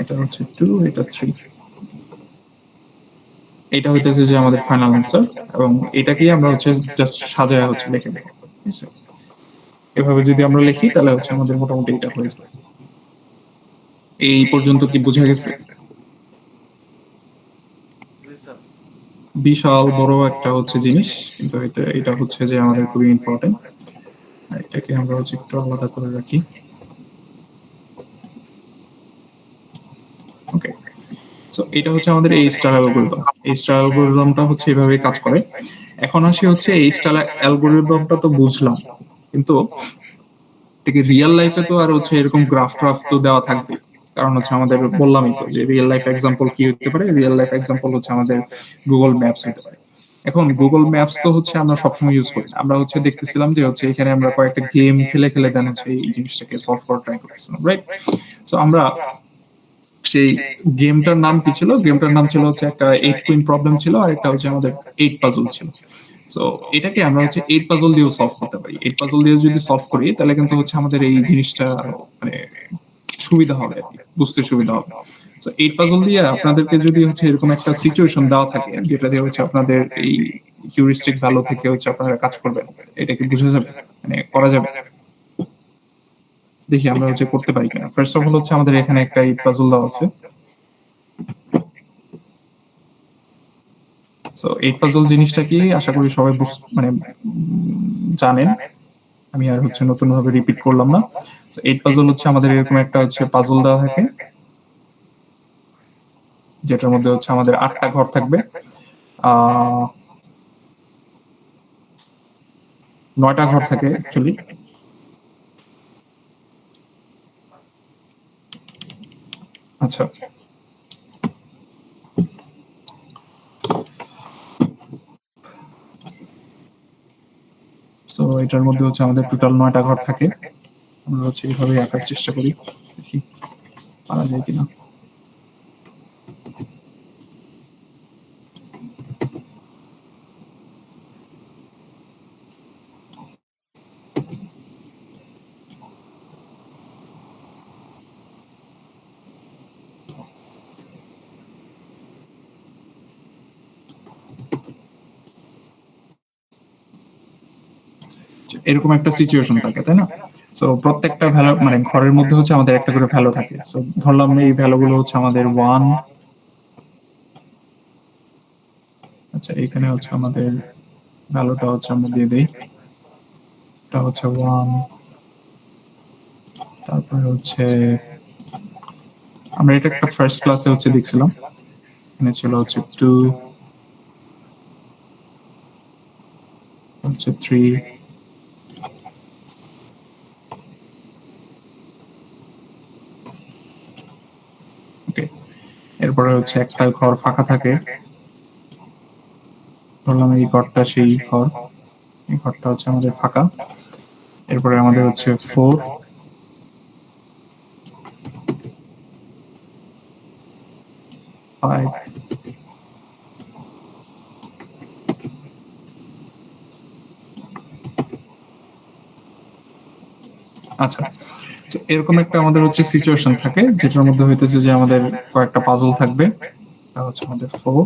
এটা হচ্ছে 2, এটা 3। এটা হইতেছে যে আমাদের ফাইনাল অ্যান্সার, এবং এটাকেই আমরা হচ্ছে জাস্ট সাজায় হচ্ছে লিখে দেবো। ঠিক আছে, এভাবে যদি আমরা লিখি তাহলে হচ্ছে আমাদের মোটামুটি এটা হয়ে যাবে। এই পর্যন্ত কি বোঝা গেছে? জি স্যার। বিশাল বড় একটা হচ্ছে জিনিস, কিন্তু এটা এটা হচ্ছে যে আমাদের খুবই ইম্পর্টেন্ট। এটাকে আমরা হচ্ছে একটু আলাদা করে রাখি। ওকে, সো এটা হচ্ছে আমাদের এই স্টার অ্যালগরিদম। এই স্টার অ্যালগরিদমটা হচ্ছে এভাবে কাজ করে। এখন আসি হচ্ছে এই স্টার অ্যালগরিদমটা তো বুঝলাম, কিন্তু এটাকে রিয়েল লাইফে তো আর হচ্ছে এরকম গ্রাফ ট্রাফ তো দেওয়া থাকবে। কারণ হচ্ছে আমাদের বললামই তো যে রিয়েল লাইফ এক্সাম্পল কি হতে পারে, রিয়েল লাইফ এক্সাম্পল হচ্ছে আমাদের গুগল ম্যাপস হতে পারে। এখন গুগল ম্যাপস তো হচ্ছে আমরা সবসময় ইউজ করি না। আমরা হচ্ছে দেখতেছিলাম যে হচ্ছে এখানে আমরা কয়েকটা গেম খেলে খেলে দেন হচ্ছে এই জিনিসটাকে সলভ করার ট্রাই করতেছিলাম, রাইট? সো আমরা সেই গেমটার নাম কি ছিল? গেমটার নাম ছিল হচ্ছে একটা 8 কুইন প্রবলেম ছিল, আর একটা হচ্ছে আমাদের 8 পাজল ছিল। সো এটাকে আমরা হচ্ছে 8 পাজল দিয়েও সলভ করতে পারি। 8 পাজল দিয়ে যদি সলভ করি তাহলে কিন্তু হচ্ছে আমাদের এই জিনিসটা মানে সুবিধা হবে আর কি, বুঝতে সুবিধা হবে। সো 8 পাজল দিয়ে আপনাদেরকে যদি হচ্ছে এরকম একটা সিচুয়েশন দেওয়া থাকে যেটা দিয়ে হচ্ছে আপনাদের এই হিউরিস্টিক ভ্যালু থেকে হচ্ছে আপনারা কাজ করবেন, এটা কি বুঝা যাবে, মানে করা যাবে? দেখি আমরা হচ্ছে করতে পারি কিনা। ফার্স্ট অফ অল হচ্ছে আমাদের এখানে একটা 8 পাজল দেওয়া আছে। সো 8 পাজল জিনিসটা কি আশা করি সবাই মানে জানেন, আমি আর হচ্ছে নতুন ভাবে রিপিট করলাম না। সো 8 পাজল হচ্ছে আমাদের এরকম একটা হচ্ছে পাজল দেওয়া থাকে, যেটার মধ্যে হচ্ছে আমাদের 8টা ঘর থাকবে, 9টা ঘর থাকে অ্যাকচুয়ালি। আচ্ছা, সো এটার মধ্যে হচ্ছে আমাদের টোটাল 9টা ঘর থাকে। আমরা হচ্ছে এইভাবে আঁকার চেষ্টা করি, দেখি পারা যায় কিনা। এরকম একটা সিচুয়েশন থাকে, তাই না? সো প্রত্যেকটা ভ্যালু মানে ঘরের মধ্যে হচ্ছে আমাদের একটা করে ভ্যালু থাকে। সো ধরলাম এই ভ্যালুগুলো হচ্ছে আমাদের 1। আচ্ছা, এখানে হচ্ছে আমাদের ভ্যালুটা হচ্ছে আমরা দিয়ে দিই, এটা হচ্ছে 1। তারপরে হচ্ছে আমরা এটা একটা ফার্স্ট ক্লাসে হচ্ছে দেখছিলাম, এখানে ছিল হচ্ছে 2, হচ্ছে 3, ওকে। এরপরে হচ্ছে একটা ঘর ফাঁকা থাকে, ধরলাম এই ঘরটা সেই ঘর, এই ঘরটা হচ্ছে আমাদের ফাঁকা। এরপরে আমাদের হচ্ছে 4, 5, আচ্ছা। তো এরকম একটা আমাদের হচ্ছে সিচুয়েশন থাকে, যেটার মধ্যে হইতেছে যে আমাদের কয়েকটা পাজল থাকবে। এটা হচ্ছে আমাদের 4,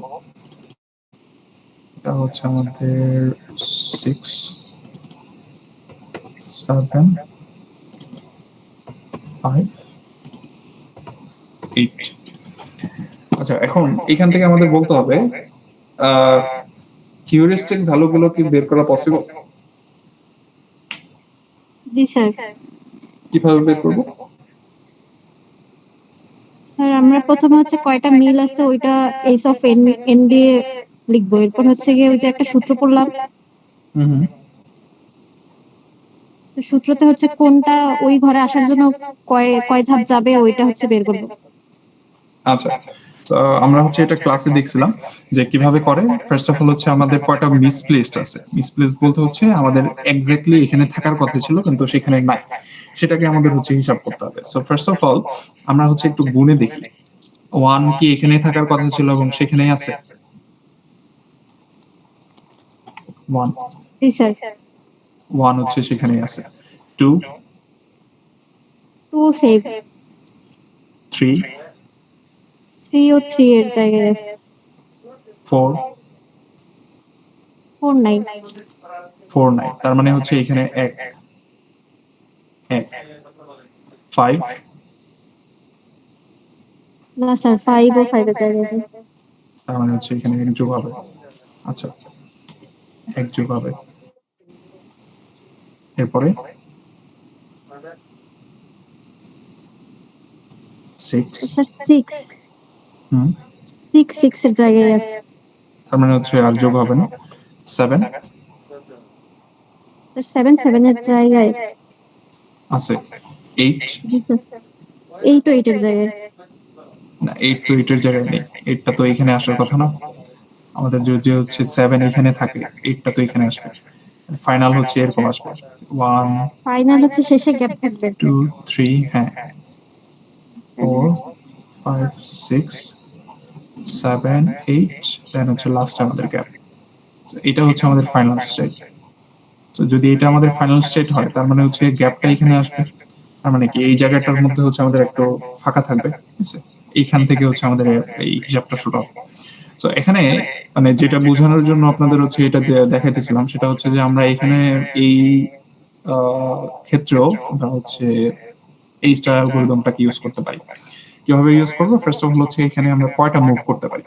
এটা হচ্ছে আমাদের 6, 7, 5, 8। আচ্ছা, এখন এখান থেকে আমাদের বলতে হবে হিউরিস্টিক ভ্যালুগুলো কি বের করা পসিবল? জি স্যার। কিভাবে বের করব? স্যার আমরা প্রথমে হচ্ছে কয়টা মিল আছে ওইটা এস অফ এন এন দিয়ে লিখবো। এরপর হচ্ছে গিয়ে ওই যে একটা সূত্র পড়লাম, হুম হুম, তো সূত্রতে হচ্ছে কোনটা ওই ঘরে আসার জন্য কয় কয় ধাপ যাবে ওইটা হচ্ছে বের করবো। আচ্ছা। তো তো আমরা হচ্ছে এটা ক্লাসে দেখছিলাম যে কিভাবে করে। ফার্স্ট অফ অল হচ্ছে আমাদের কয়টা মিসপ্লেসড আছে। মিসপ্লেসড বলতে হচ্ছে আমাদের এক্স্যাক্টলি এখানে থাকার কথা ছিল কিন্তু সেখানে নাই, সেটাকে আমাদের হচ্ছে হিসাব করতে হবে। সো ফার্স্ট অফ অল আমরা হচ্ছে একটু গুণে দেখি, 1 কি এখানে থাকার কথা ছিল এবং সেখানেই আছে? 1 জি স্যার। 1 হচ্ছে সেখানেই আছে। 2 2 সেভ। 3 3 ও 3 এর জায়গায় আছে। 4 4 নাই। 4 নাই, তার মানে হচ্ছে এখানে 1 5 না স্যার, 5 ও 5 এর জায়গায় নেই। তার মানে হচ্ছে এখানে 1 যোগ হবে। আচ্ছা 1 যোগ হবে। এরপরে 6 স্যার 6 6 এর জায়গায় আছে। তার মানে হচ্ছে আর যোগ হবে না। 7 স্যার 7 এর জায়গায় আছে। 8 জি স্যার। 8 ও 8 এর জায়গায়। না, 8 তো 8 এর জায়গায় নেই। 8টা তো এখানে আসার কথা না। আমাদের যদি হচ্ছে 7 এখানে থাকে, 8টা তো এখানে আসবে। ফাইনাল হচ্ছে এরকম আসবে 1 ফাইনাল হচ্ছে শেষে গ্যাপ থাকবে। 2 3 হ্যাঁ 4 5 6 7 8 দেন হচ্ছে লাস্ট আমাদের গ্যাপ। এটা হচ্ছে আমাদের ফাইনাল স্টেট। তো যদি এটা আমাদের ফাইনাল স্টেট হয় তার মানে হচ্ছে গ্যাপটা এখানে আসবে। তার মানে কি এই জায়গাটার মধ্যে হচ্ছে আমাদের একটু ফাঁকা থাকবে, ঠিক আছে? এইখান থেকে হচ্ছে আমাদের এই হিসাবটা শুরু হবে। তো এখানে মানে যেটা বোঝানোর জন্য আপনাদের হচ্ছে এটা দেখাইতেছিলাম সেটা হচ্ছে যে আমরা এখানে এই ক্ষেত্রেও আমরা হচ্ছে এই স্টার অ্যালগরিদমটাকে ইউজ করতে পারি। কিভাবে ইউজ করবো? ফার্স্ট অফ অল হচ্ছে এখানে আমরা কয়টা মুভ করতে পারি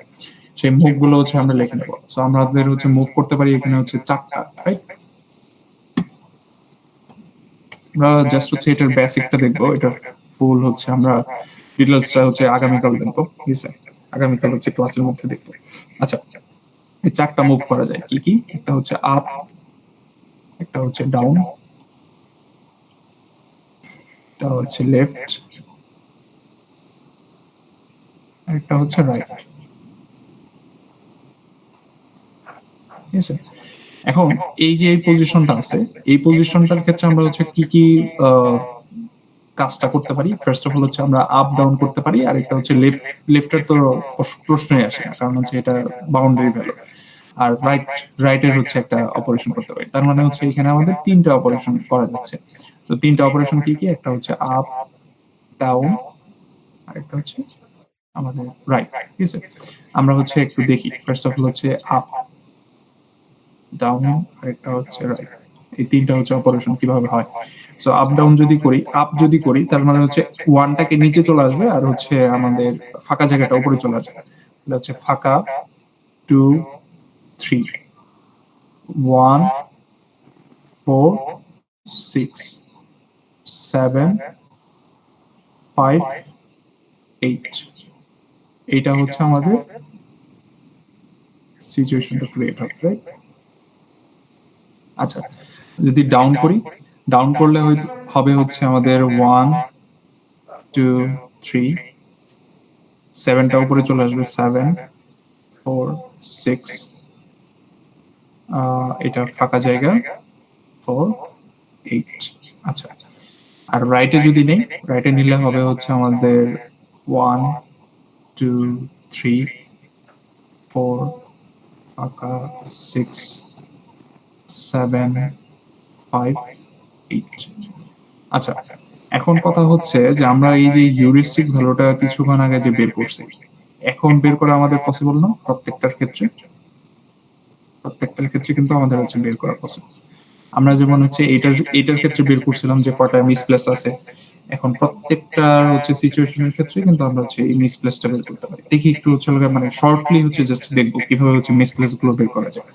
সেই মুভ গুলো হচ্ছে আমরা লিখে নেব। সো আমাদের হচ্ছে মুভ করতে পারি এখানে হচ্ছে 4টা, রাইট? আমরা জাস্ট হচ্ছে এটার বেসিকটা দেখবো, এটার ফুল হচ্ছে আমরা ডিটেলসটা হচ্ছে আগামীকাল দেখবো, ঠিক আছে? আগামীকাল হচ্ছে ক্লাসের মধ্যে দেখবো। আচ্ছা, এই 4টা মুভ করা যায় কি কি? একটা হচ্ছে আপ, একটা হচ্ছে ডাউন, একটা হচ্ছে লেফট, একটা হচ্ছে রাইট, ঠিক আছে? এখন এই যে এই পজিশনটা আছে, এই পজিশনটার ক্ষেত্রে আমরা হচ্ছে কি কি কাজটা করতে পারি? ফার্স্ট অফ অল হচ্ছে আমরা আপ ডাউন করতে পারি, আর একটা হচ্ছে লেফটের তো প্রশ্নই আসে না, কারণ হচ্ছে এটা বাউন্ডারি ভ্যালু। আর রাইটের হচ্ছে একটা অপারেশন করতে পারি। তার মানে হচ্ছে এখানে আমাদের 3টা অপারেশন করা যাচ্ছে। তো 3টা অপারেশন কি কি? একটা হচ্ছে আপ, ডাউন, আর একটা হচ্ছে আমাদের রাইট, ঠিক আছে? আমরা হচ্ছে একটু দেখি। ফার্স্ট অফ অল হচ্ছে আপ, ডাউন, আর একটা হচ্ছে রাইট। এই 3টা হচ্ছে অপারেশন কিভাবে হয়। সো আপ ডাউন যদি করি তার মানে হচ্ছে 1টাকে নিচে চলে আসবে আর হচ্ছে আমাদের ফাঁকা জায়গাটা উপরে চলে আসবে। তাহলে হচ্ছে ফাঁকা 2 3 1 4 6 7 5 8। এটা হচ্ছে আমাদের সিচুয়েশনটা ক্রিয়েট হবে, রাইট? আচ্ছা, যদি ডাউন করলে হবে হচ্ছে আমাদের 1 2 3 7টা উপরে চলে আসবে 7 4 6 এটা ফাঁকা জায়গা 4 8। আচ্ছা, আর রাইটে যদি নেই, রাইটে নিলে হবে হচ্ছে আমাদের 1 2 3 4 ফাঁকা 6 7 5 8। আচ্ছা, এখন কথা হচ্ছে যে আমরা এই যে হিউরিস্টিক ভ্যালুটা কিছুক্ষণ আগে যে বের করছি, এখন বের করা আমাদের পসিবল না প্রত্যেকটার ক্ষেত্রে কিন্তু আমাদের হচ্ছে বের করা পসিবল। আমরা যেমন হচ্ছে এটার ক্ষেত্রে বের করছিলাম যে কয়টা মিসপ্লেস আছে। এখন প্রত্যেকটার হচ্ছে সিচুয়েশনের ক্ষেত্রে কিন্তু আমরা হচ্ছে এই মিসপ্লেসটা বের করতে পারি। দেখি একটু হচ্ছে মানে শর্টলি হচ্ছে জাস্ট দেখবো কিভাবে হচ্ছে মিসপ্লেস গুলো বের করা যায়।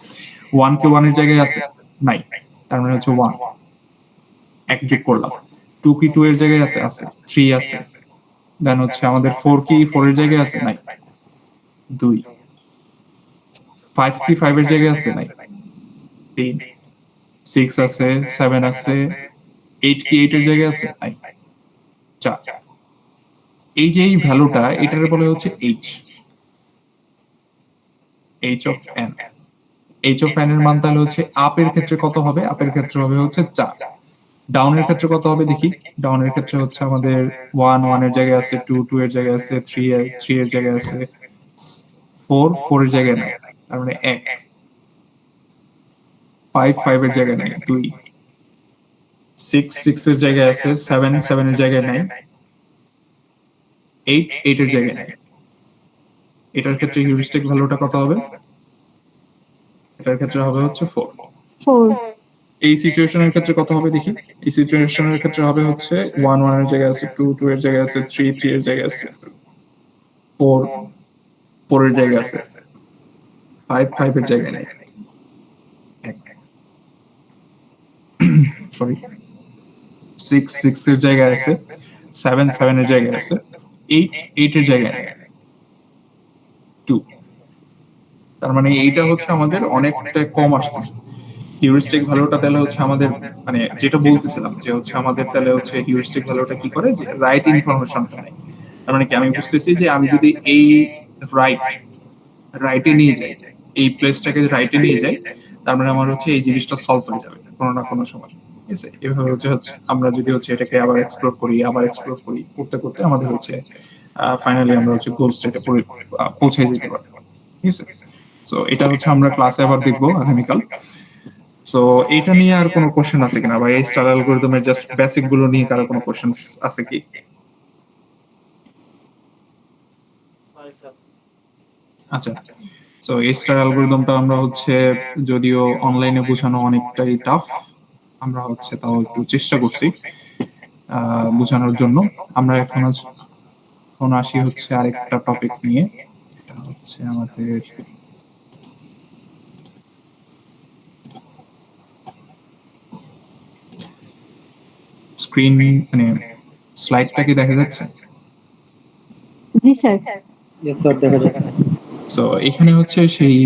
1 কি 1 এর জায়গায় আছে? নাই, তার মানে হচ্ছে 1 এক যোগ করলাম। 2 কি 2 এর জায়গায় আছে? 3 আছে। দেন হচ্ছে আমাদের 4 কি 4 এর জায়গায় আছে? নাই, 2। 5 কি 5 এর জায়গায় আছে? নাই, 3। 6 আছে, 7 আছে। 8 কি 8 এর জায়গায় আছে? নাই, 4। এই যে এই ভ্যালুটা, এটার বলে হচ্ছে H. H of N. H of N এর মান তাহলে হচ্ছে আপের ক্ষেত্রে কত হবে? আপের ক্ষেত্রে হবে হচ্ছে 4। ডাউনের ক্ষেত্রে কত হবে দেখি। ডাউনের ক্ষেত্রে হচ্ছে আমাদের 1 এর জায়গায় আছে, 2 এর জায়গায় আছে, 3 এর জায়গায় আছে, 4 এর জায়গায় নাই, তার মানে 1। 5 এর জায়গায় নাই, 2। 6 এর জায়গায় আছে, 7 এর জায়গায় নাই, 8 এর জায়গায় নাই। এটার ক্ষেত্রে হিউরিস্টিক ভ্যালুটা কত হবে? এটার ক্ষেত্রে হবে হচ্ছে 4। 4। এই সিচুয়েশনের ক্ষেত্রে কত হবে দেখি। এই সিচুয়েশনের ক্ষেত্রে হবে হচ্ছে 1 এর জায়গায় আছে, 2 এর জায়গায় আছে, 3 এর জায়গায় আছে, 4 এর জায়গায় আছে, 5 এর জায়গায় নাই, সরি 6 এর জায়গায় আছে, 7 এর জায়গায় আছে, 8 এর জায়গায় নাই, 2। তার মানে এইটা হচ্ছে আমাদের অনেকটা কম আসতেছে। হিউরিস্টিক ভ্যালুটা তাহলে হচ্ছে আমাদের মানে যেটা বলতেছিলাম যে হচ্ছে আমাদের তাহলে হচ্ছে হিউরিস্টিক ভ্যালুটা কি করে যে রাইট ইনফরমেশনটা নেয়। তার মানে কি আমি বুঝতেছি যে আমি যদি এই রাইটে নিয়ে যাই, এই প্লেসটাকে রাইটে নিয়ে যাই, তার মানে আমার হচ্ছে এই জিনিসটা সলভ হয়ে যাবে কোনো না কোনো সময়। ঠিক আছে, এভাবে হচ্ছে আমরা যদি হচ্ছে এটাকে আবার এক্সপ্লোর করি করতে করতে আমাদের হচ্ছে ফাইনালি আমরা হচ্ছে গোল স্টেটে পৌঁছে যেতে পারবো। ঠিক আছে, সো এটা হচ্ছে আমরা ক্লাসে আবার দেখবো আগামীকাল। সো এটা নিয়ে আর কোনো কোশ্চেন আছে কিনা, বা এই স্টার অ্যালগরিদমের জাস্ট বেসিক গুলো নিয়ে কারো কোনো কোশ্চেন আছে কি? আচ্ছা, সো এই স্টার অ্যালগরিদমটা আমরা হচ্ছে যদিও অনলাইনে বোঝানো অনেকটাই টাফ, আমরা হচ্ছে তাও একটু চেষ্টা করছি বোঝানোর জন্য। আমরা এখন আসি হচ্ছে আরেকটা টপিক নিয়ে, এটা হচ্ছে আমাদের স্ক্রিন মানে স্লাইডটা কি দেখা যাচ্ছে? জি স্যার। ইয়েস স্যার, দেখা যাচ্ছে। সো এখানে হচ্ছে সেই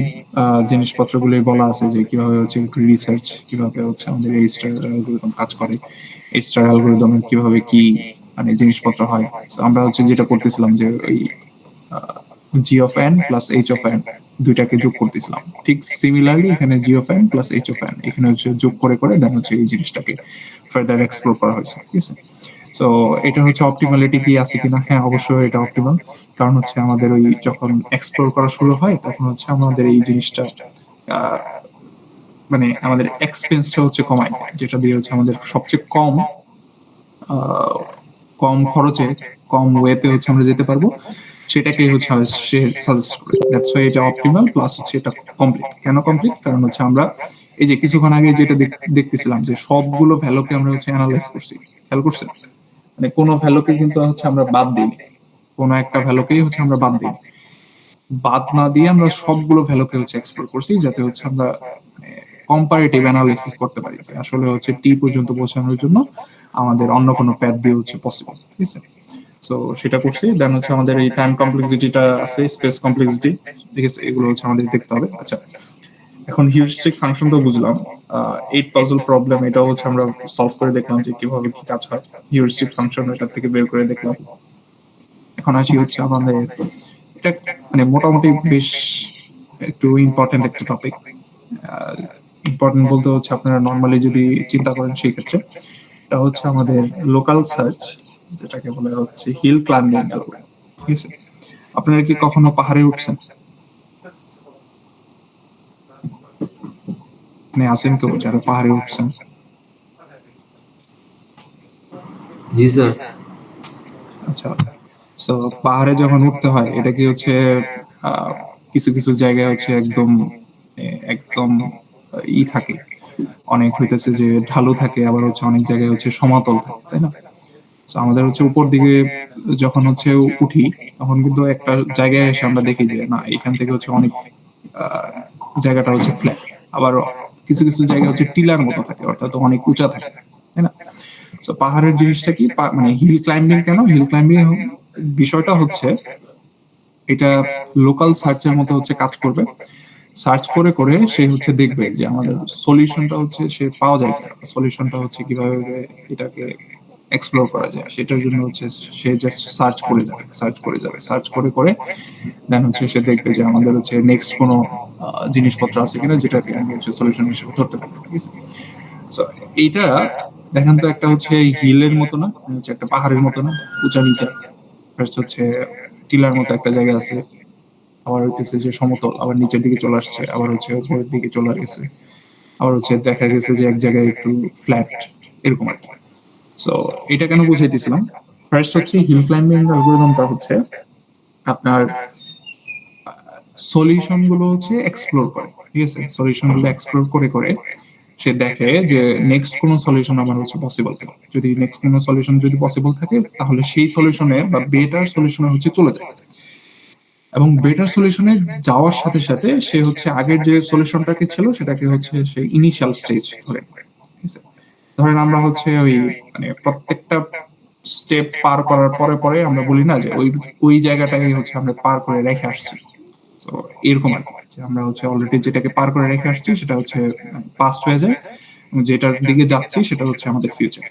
জিনিসপত্রগুলোই বলা আছে যে কিভাবে হচ্ছে রিসার্চ, কিভাবে হচ্ছে আমাদের এই স্টার অ্যালগরিদম কাজ করে, এই স্টার অ্যালগরিদমের কিভাবে কি মানে জিনিসপত্র হয়। সো আমরা হচ্ছে যেটা করতেছিলাম যে ওই G of N plus H of N দুইটাকে যোগ করতেছিলাম। ঠিক সিমিলারলি এখানে G of N plus H of N এখানে হচ্ছে যোগ করে করে দেন হচ্ছে এই জিনিসটাকে ফার্দার এক্সপ্লোর করা হয়েছে। ঠিক আছে, সো এটা হচ্ছে অপটিমালিটি কি আছে কিনা? হ্যাঁ, অবশ্যই এটা অপটিমাল। কারণ হচ্ছে আমাদের ওই যখন এক্সপ্লোর করা শুরু হয় তখন হচ্ছে আমাদের এই জিনিসটা মানে আমাদের এক্সপেন্সটা হচ্ছে কমায়, যেটা দিয়ে হচ্ছে আমাদের সবচেয়ে কম খরচে কম ওয়েতে হচ্ছে আমরা যেতে পারবো, সেটাকেই হচ্ছে সে সাজেস্ট করে। দ্যাটস ওয়াই এটা অপটিমাল প্লাস হচ্ছে এটা কমপ্লিট। কেন কমপ্লিট? কারণ হচ্ছে আমরা এই যে কিছুক্ষণ আগে যেটা দেখতেছিলাম যে সবগুলো ভ্যালুকে আমরা হচ্ছে অ্যানালাইজ করছি, খেয়াল করছেন? মানে কোনো ভ্যালুকে কিন্তু হচ্ছে আমরা বাদ দিইনি, কোনো একটা ভ্যালুকেই হচ্ছে আমরা বাদ দিইনি। বাদ না দিয়ে আমরা সবগুলো ভ্যালুকে হচ্ছে এক্সপ্লোর করছি, যাতে হচ্ছে আমরা কম্পারেটিভ অ্যানালাইসিস করতে পারি যে আসলে হচ্ছে টি পর্যন্ত পৌঁছানোর জন্য আমাদের অন্য কোনো প্যাথ দিয়ে হচ্ছে পসিবল। ঠিক আছে, সো সেটা করছি। দেন হচ্ছে আমাদের এই টাইম কমপ্লেক্সিটিটা আছে, স্পেস কমপ্লেক্সিটি, ঠিক আছে, এগুলো হচ্ছে আমাদের দেখতে হবে। আচ্ছা, এখন হিউরিস্টিক ফাংশন তো বুঝলাম, এইট পাজল প্রবলেম এটাও হচ্ছে আমরা সলভ করে দেখলাম যে কিভাবে কি কাজ হয় হিউরিস্টিক ফাংশন, এটার থেকে বের করে দেখলাম। এখন আসি হচ্ছে আমাদের এটা মানে মোটামুটি বেশ একটু ইম্পর্টেন্ট একটা টপিক। ইম্পর্টেন্ট বলতে হচ্ছে আপনারা নর্মালি যদি চিন্তা করেন সেই ক্ষেত্রে এটা হচ্ছে আমাদের লোকাল সার্চ, যেটাকে বলা হচ্ছে হিল ক্লাইম্বিং অ্যালগরিদম। ঠিক আছে, আপনারা কি কখনো পাহাড়ে উঠছেন? মানে আছেন কেউ যারা পাহাড়ে উঠছেন? জি স্যার। আচ্ছা, সো পাহাড়ে যখন উঠতে হয় এটা কি হচ্ছে কিছু কিছু জায়গায় হচ্ছে একদম একদম থাকে, অনেক হইতেছে যে ঢালু থাকে, আবার হচ্ছে অনেক জায়গায় হচ্ছে সমতল থাকে, তাই না? তো আমাদের হচ্ছে উপর দিকে যখন হচ্ছে উঠি তখন কিন্তু একটা জায়গায় এসে আমরা দেখি যে না, এখান থেকে হচ্ছে অনেক জায়গাটা হচ্ছে ফ্ল্যাট, আবার কিছু কিছু জায়গা হচ্ছে টিলার মতো থাকে, অর্থাৎ অনেক উঁচা থাকে, তাই না? তো পাহাড়ের জিনিসটা কি মানে হিল ক্লাইম্বিং কেন? হিল ক্লাইম্বিং বিষয়টা হচ্ছে এটা লোকাল সার্চের মতো হচ্ছে কাজ করবে। সার্চ করে করে সে হচ্ছে দেখবে যে আমাদের সলিউশনটা হচ্ছে সে পাওয়া যায় কিনা, সলিউশনটা হচ্ছে কিভাবে এটাকে এক্সপ্লোর করা যায়, সেটার জন্য হচ্ছে সে জাস্ট সার্চ করে করে দেন হচ্ছে সে দেখবে যে আমাদের হচ্ছে নেক্সট কোনো জিনিসপত্র আছে কিনা যেটাকে আমি হচ্ছে সলিউশন হিসেবে ধরতে পারি, ঠিক আছে? সো এইটা দেখেন তো একটা হচ্ছে হিলের মতো না, হচ্ছে একটা পাহাড়ের মতো না, উঁচা নিচা। ফার্স্ট হচ্ছে টিলার মতো একটা জায়গা আছে, আবার হইতেছে যে সমতল, আবার নিচের দিকে চলে আসছে, আবার হচ্ছে উপরের দিকে চলে গেছে, আবার হচ্ছে দেখা গেছে যে এক জায়গায় একটু ফ্ল্যাট, এরকম আর কি। সো এটা কেন বুঝাইতেছিলাম, ফার্স্ট হচ্ছে হিল ক্লাইম্বিং অ্যালগরিদমটা হচ্ছে আপনার সলিউশন গুলো হচ্ছে এক্সপ্লোর করে, ঠিক আছে? সলিউশন গুলো এক্সপ্লোর করে করে সে দেখে যে নেক্সট কোন সলিউশন আমার হচ্ছে পসিবল থাকে। যদি নেক্সট কোন সলিউশন যদি পসিবল থাকে তাহলে সেই সলিউশনে বা বেটার সলিউশনে হচ্ছে চলে যায়, এবং বেটার সলিউশনে যাওয়ার সাথে সাথে সে হচ্ছে আগের যে সলিউশনটাকে ছিল সেটাকে হচ্ছে সে ইনিশিয়াল স্টেজ ধরে, ঠিক আছে? ধরেন আমরা হচ্ছে ওই মানে প্রত্যেকটা স্টেপ পার করার পরে পরে আমরা বলি না যে ওই ওই জায়গাটাকে হচ্ছে আমরা পার করে রেখে আসছি। তো এরকম আর কি, যে আমরা হচ্ছে অলরেডি যেটাকে পার করে রেখে আসছি সেটা হচ্ছে পাস্ট হয়ে যায়, এবং যেটার দিকে যাচ্ছি সেটা হচ্ছে আমাদের ফিউচার।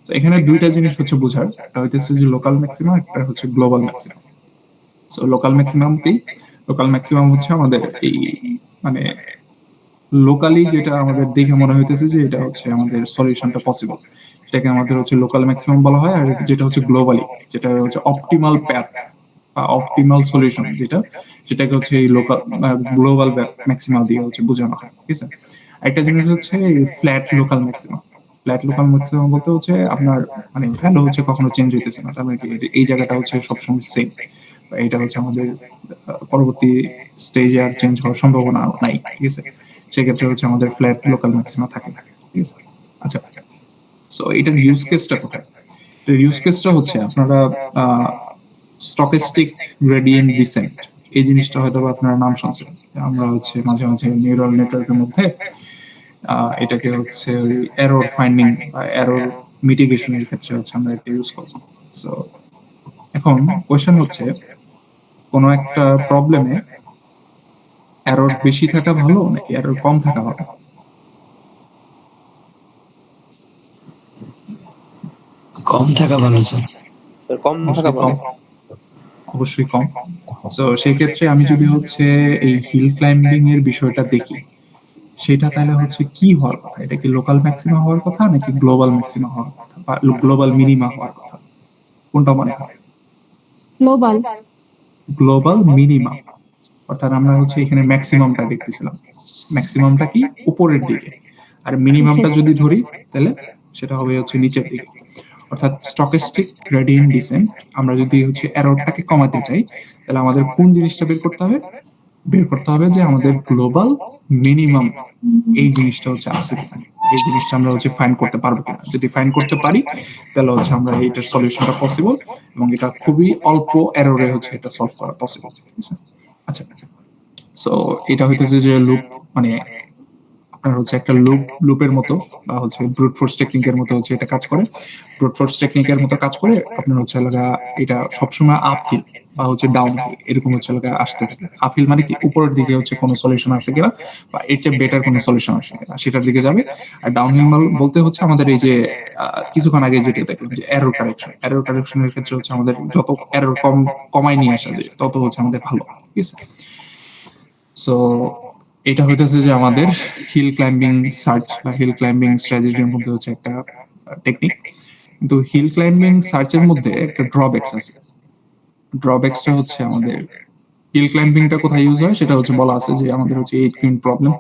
তো এখানে দুইটা জিনিস হচ্ছে বোঝার, একটা হইতেছে যে লোকাল ম্যাক্সিমাম, একটা হচ্ছে global maximum. So local maximum কি? লোকাল ম্যাক্সিমাম হচ্ছে আমাদের এই মানে লোকালি যেটা আমাদের দেখে মনে হইতেছে যে এটা হচ্ছে আমাদের সলিউশনটা পসিবল, সেটাকে আমাদের হচ্ছে লোকাল ম্যাক্সিমাম বলা হয়। আর যেটা হচ্ছে গ্লোবালি, যেটা হচ্ছে অপটিমাল প্যাথ বা অপটিমাল সলিউশন, যেটা সেটাকে হচ্ছে এই লোকাল গ্লোবাল ম্যাক্সিমাম দিয়ে হচ্ছে বোঝানো হয়, ঠিক আছে? একটা জিনিস হচ্ছে flat local maximum. Flat local maximum বলতে হচ্ছে আপনার মানে ভ্যালু হচ্ছে কখনো চেঞ্জ হইতেছে না, তার মানে কি এই জায়গাটা হচ্ছে সবসময় সেম, এটা হচ্ছে আমাদের পরবর্তী স্টেজে আর চেঞ্জ হওয়ার সম্ভাবনা নাই, ঠিক আছে? সেক্ষেত্রে হচ্ছে আমাদের ফ্ল্যাট লোকাল ম্যাক্সিমা থাকে, ঠিক আছে? আচ্ছা, সো এটার ইউজ কেসটা কোথায়? ইউজ কেসটা হচ্ছে আপনারা স্টকেস্টিক গ্রেডিয়েন্ট ডিসেন্ট, এই জিনিসটা হয়তো আপনারা নাম শুনছেন। আমরা হচ্ছে মাঝে মাঝে নিউরাল নেটওয়ার্কের মধ্যে এটাকে হচ্ছে ওই এরর ফাইন্ডিং বা এরর মিটিগেশনের ক্ষেত্রে হচ্ছে আমরা এটা ইউজ করব। সো এখন কোয়েশ্চেন হচ্ছে কোনো একটা প্রবলেমে এরর বেশি থাকা ভালো নাকি এরর কম থাকা ভালো? কম থাকা ভালো স্যার। স্যার কম থাকা অবশ্যই ভালো। কম, অবশ্যই কম। তো সেই ক্ষেত্রে আমি যদি হচ্ছে এই হিল ক্লাইম্বিং এর বিষয়টা দেখি, সেটা তাহলে হচ্ছে কি হওয়ার কথা? এটা কি লোকাল ম্যাক্সিমা হওয়ার কথা নাকি গ্লোবাল ম্যাক্সিমা হওয়ার কথা বা গ্লোবাল মিনিমা হওয়ার কথা? কোনটা মনে হয়? গ্লোবাল। গ্লোবাল মিনিমাম, অর্থাৎ আমরা হচ্ছে এখানে ম্যাক্সিমামটা দেখতেছিলাম। ম্যাক্সিমামটা কি? উপরের দিকে, আর মিনিমামটা যদি ধরি তাহলে সেটা হবে হচ্ছে নিচের দিকে। অর্থাৎ স্টকেস্টিক গ্রেডিয়েন্ট ডিসেন্ট, আমরা যদি হচ্ছে এররটাকে কমাতে চাই তাহলে আমাদের কোন জিনিসটা বের করতে হবে? বের করতে হবে যে আমাদের গ্লোবাল মিনিমাম এই জিনিসটা হচ্ছে আছে কিনা, এই জিনিসটা আমরা হচ্ছে ফাইন্ড করতে পারবো কিনা। যদি ফাইন্ড করতে পারি তাহলে হচ্ছে আমরা এইটার সলিউশনটা পসিবল, এবং এটা খুবই অল্প এররে হচ্ছে এটা সলভ করা পসিবল, ঠিক আছে? আচ্ছা, সো এটা হইতেছে যে লুপ, মানে আপনার হচ্ছে একটা লুপের মতো বা হচ্ছে ব্রুট ফোর্স টেকনিকের মতো হচ্ছে এটা কাজ করে। ব্রুট ফোর্স টেকনিকের মতো কাজ করে আপনার হচ্ছে লাগা এটা সবসময় আপহিল বা হচ্ছে ডাউন হিল এরকম হচ্ছে লাগা আসতে থাকে। আপহিল মানে কি? উপরের দিকে হচ্ছে কোনো সলিউশন আছে কিনা বা এর চেয়ে বেটার কোনো সলিউশন আছে কিনা সেটার দিকে যাবে। আর ডাউন হিল বলতে হচ্ছে আমাদের এই যে কিছুক্ষণ আগে যেটা দেখলাম যে এরর কারেকশন, এরর কারেকশনের ক্ষেত্রে হচ্ছে আমাদের যত এরর কমায় নিয়ে আসা যায় তত হচ্ছে আমাদের ভালো, ঠিক আছে? সো এটা হইতেছে যে আমাদের হিল ক্লাইম্বিং সার্চ বা হিল ক্লাইম্বিং স্ট্র্যাটেজির মধ্যে হচ্ছে একটা টেকনিক। কিন্তু হিল ক্লাইম্বিং সার্চের মধ্যে একটা ড্রব্যাকস আছে। ড্রব্যাকসটা হচ্ছে আমাদের হিল ক্লাইম্বিংটা কোথায় ইউজ হয় সেটা হচ্ছে বলা আছে যে আমাদের হচ্ছে 8 কুইন প্রবলেম,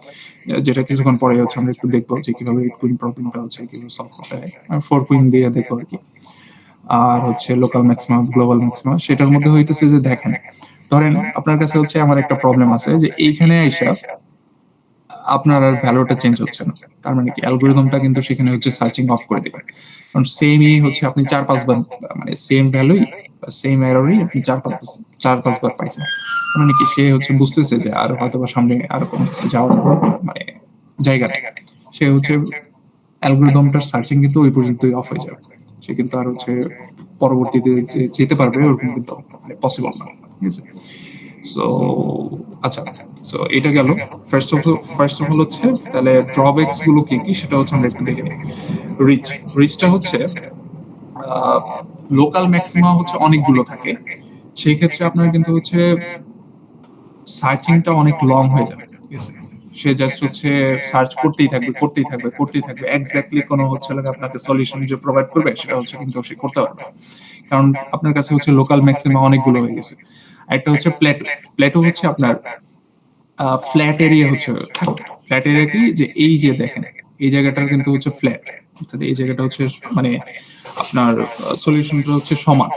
যেটা কিছুক্ষণ পরে হচ্ছে আমরা একটু দেখবো যে কিভাবে 8 কুইন প্রবলেমটা হচ্ছে কিভাবে সলভ করতে হয়। 4 কুইন দিয়ে দেখবো আর কি। আর হচ্ছে লোকাল ম্যাক্সিমাম, গ্লোবাল ম্যাক্সিমাম, সেটার মধ্যে হইতেছে যে দেখেন, ধরেন আপনার কাছে হচ্ছে আমার একটা প্রবলেম আছে যে এইখানে আইসা আপনার আর ভ্যালুটা চেঞ্জ হচ্ছে না, তার মানে কি অ্যালগরিদমটা কিন্তু সেখানে হচ্ছে সার্চিং অফ করে দিবে। কারণ সেমই হচ্ছে আপনি 4-5 বার মানে সেম ভ্যালুই বা সেম এররই আপনি 4-5 বার পাইছেন, তার মানে কি সে হচ্ছে বুঝতেছে যে আর হয়তো বা সামনে আর কোনো কিছু যাওয়ার মানে জায়গা নেই। সে হচ্ছে অ্যালগরিদমটার সার্চিং কিন্তু ওই পর্যন্তই অফ হয়ে যাবে, সে কিন্তু আর হচ্ছে পরবর্তীতে যেতে পারবে ওরকম কিন্তু মানে পসিবল না, ঠিক আছে? সো আচ্ছা, সো এটা গেল ফার্স্ট অফ অল হচ্ছে তাহলে ড্রব্যাকস গুলো কি কি সেটা হচ্ছে আমরা একটু দেখে নিই। রিচটা হচ্ছে লোকাল ম্যাক্সিমা হচ্ছে অনেকগুলো থাকে, সেই ক্ষেত্রে আপনার কিন্তু হচ্ছে সার্চিংটা অনেক লং হয়ে যাবে, ঠিক আছে? সে জাস্ট হচ্ছে সার্চ করতেই থাকবে এক্স্যাক্টলি কোনো হচ্ছে লাগে আপনাকে সলিউশন যে প্রোভাইড করবে সেটা হচ্ছে কিন্তু সে করতে পারবে না। কারণ আপনার কাছে হচ্ছে লোকাল ম্যাক্সিমা অনেকগুলো হয়ে গেছে। একটা হচ্ছে প্লেটো। প্লেটো হচ্ছে আপনার ফ্ল্যাট এরিয়া হচ্ছে থাকবে। ফ্ল্যাট এরিয়া কি, যে এই যে দেখেন এই জায়গাটার কিন্তু হচ্ছে ফ্ল্যাট, অর্থাৎ এই জায়গাটা হচ্ছে মানে আপনার সলিউশনটা হচ্ছে সমান।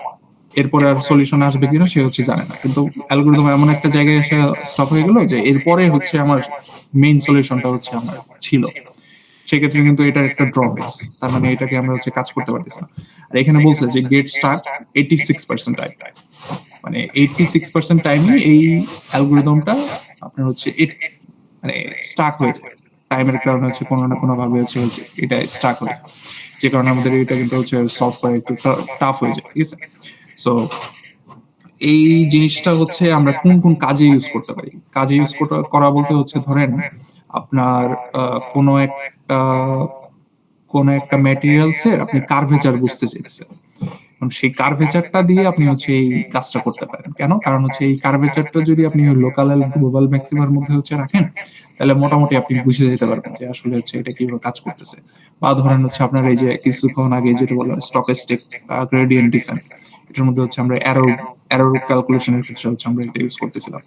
এরপরে আর সলিউশন আসবে কিনা সে হচ্ছে জানে না, কিন্তু অ্যালগরিদম এমন একটা জায়গায় এসে স্টপ হয়ে গেল যে এরপরে হচ্ছে আমার মেইন সলিউশনটা হচ্ছে আমার ছিল, সেক্ষেত্রে কিন্তু এটার একটা ড্রব্যাকস, তার মানে এটাকে আমরা হচ্ছে কাজ করতে পারতেছি না। আর এখানে বলছে যে গেট স্টার্ট 86% টাইম, মানে 86% টাইমে এই অ্যালগরিদমটা আপনার হচ্ছে মানে স্টাক হয়ে যায়। টাইমের কারণে হচ্ছে কোনো না কোনো ভাবে হচ্ছে এটা স্টাক হয়ে যায়, যে কারণে আমাদের এটা কিন্তু হচ্ছে সলভ করা একটু টাফ হয়ে যায়, ঠিক আছে? সো এই জিনিসটা হচ্ছে আমরা কোন কোন কাজে ইউজ করতে পারি। কাজে ইউজ করা বলতে হচ্ছে ধরেন আপনার কোন একটা ম্যাটেরিয়ালসের আপনি কার্ভেচার বুঝতে চাইছেন, সেই কার্ভেচারটা দিয়ে আপনি হচ্ছে এই কাজটা করতে পারেন। কেন? কারণ হচ্ছে এই কার্ভেচারটা যদি আপনি লোকাল আর গ্লোবাল ম্যাক্সিমার মধ্যে হচ্ছে রাখেন, তাহলে মোটামুটি আপনি বুঝে যেতে পারবেন যে আসলে হচ্ছে এটা কিভাবে কাজ করতেছে। বা ধরেন হচ্ছে আপনার এই যে কিছুক্ষণ আগে যেটা বললাম স্টকেস্টিক গ্রেডিয়েন্ট ডিসেন্ট, এটার মধ্যে হচ্ছে আমরা অ্যারো ক্যালকুলেশনের ক্ষেত্রে হচ্ছে আমরা এটা ইউজ করতেছিলাম।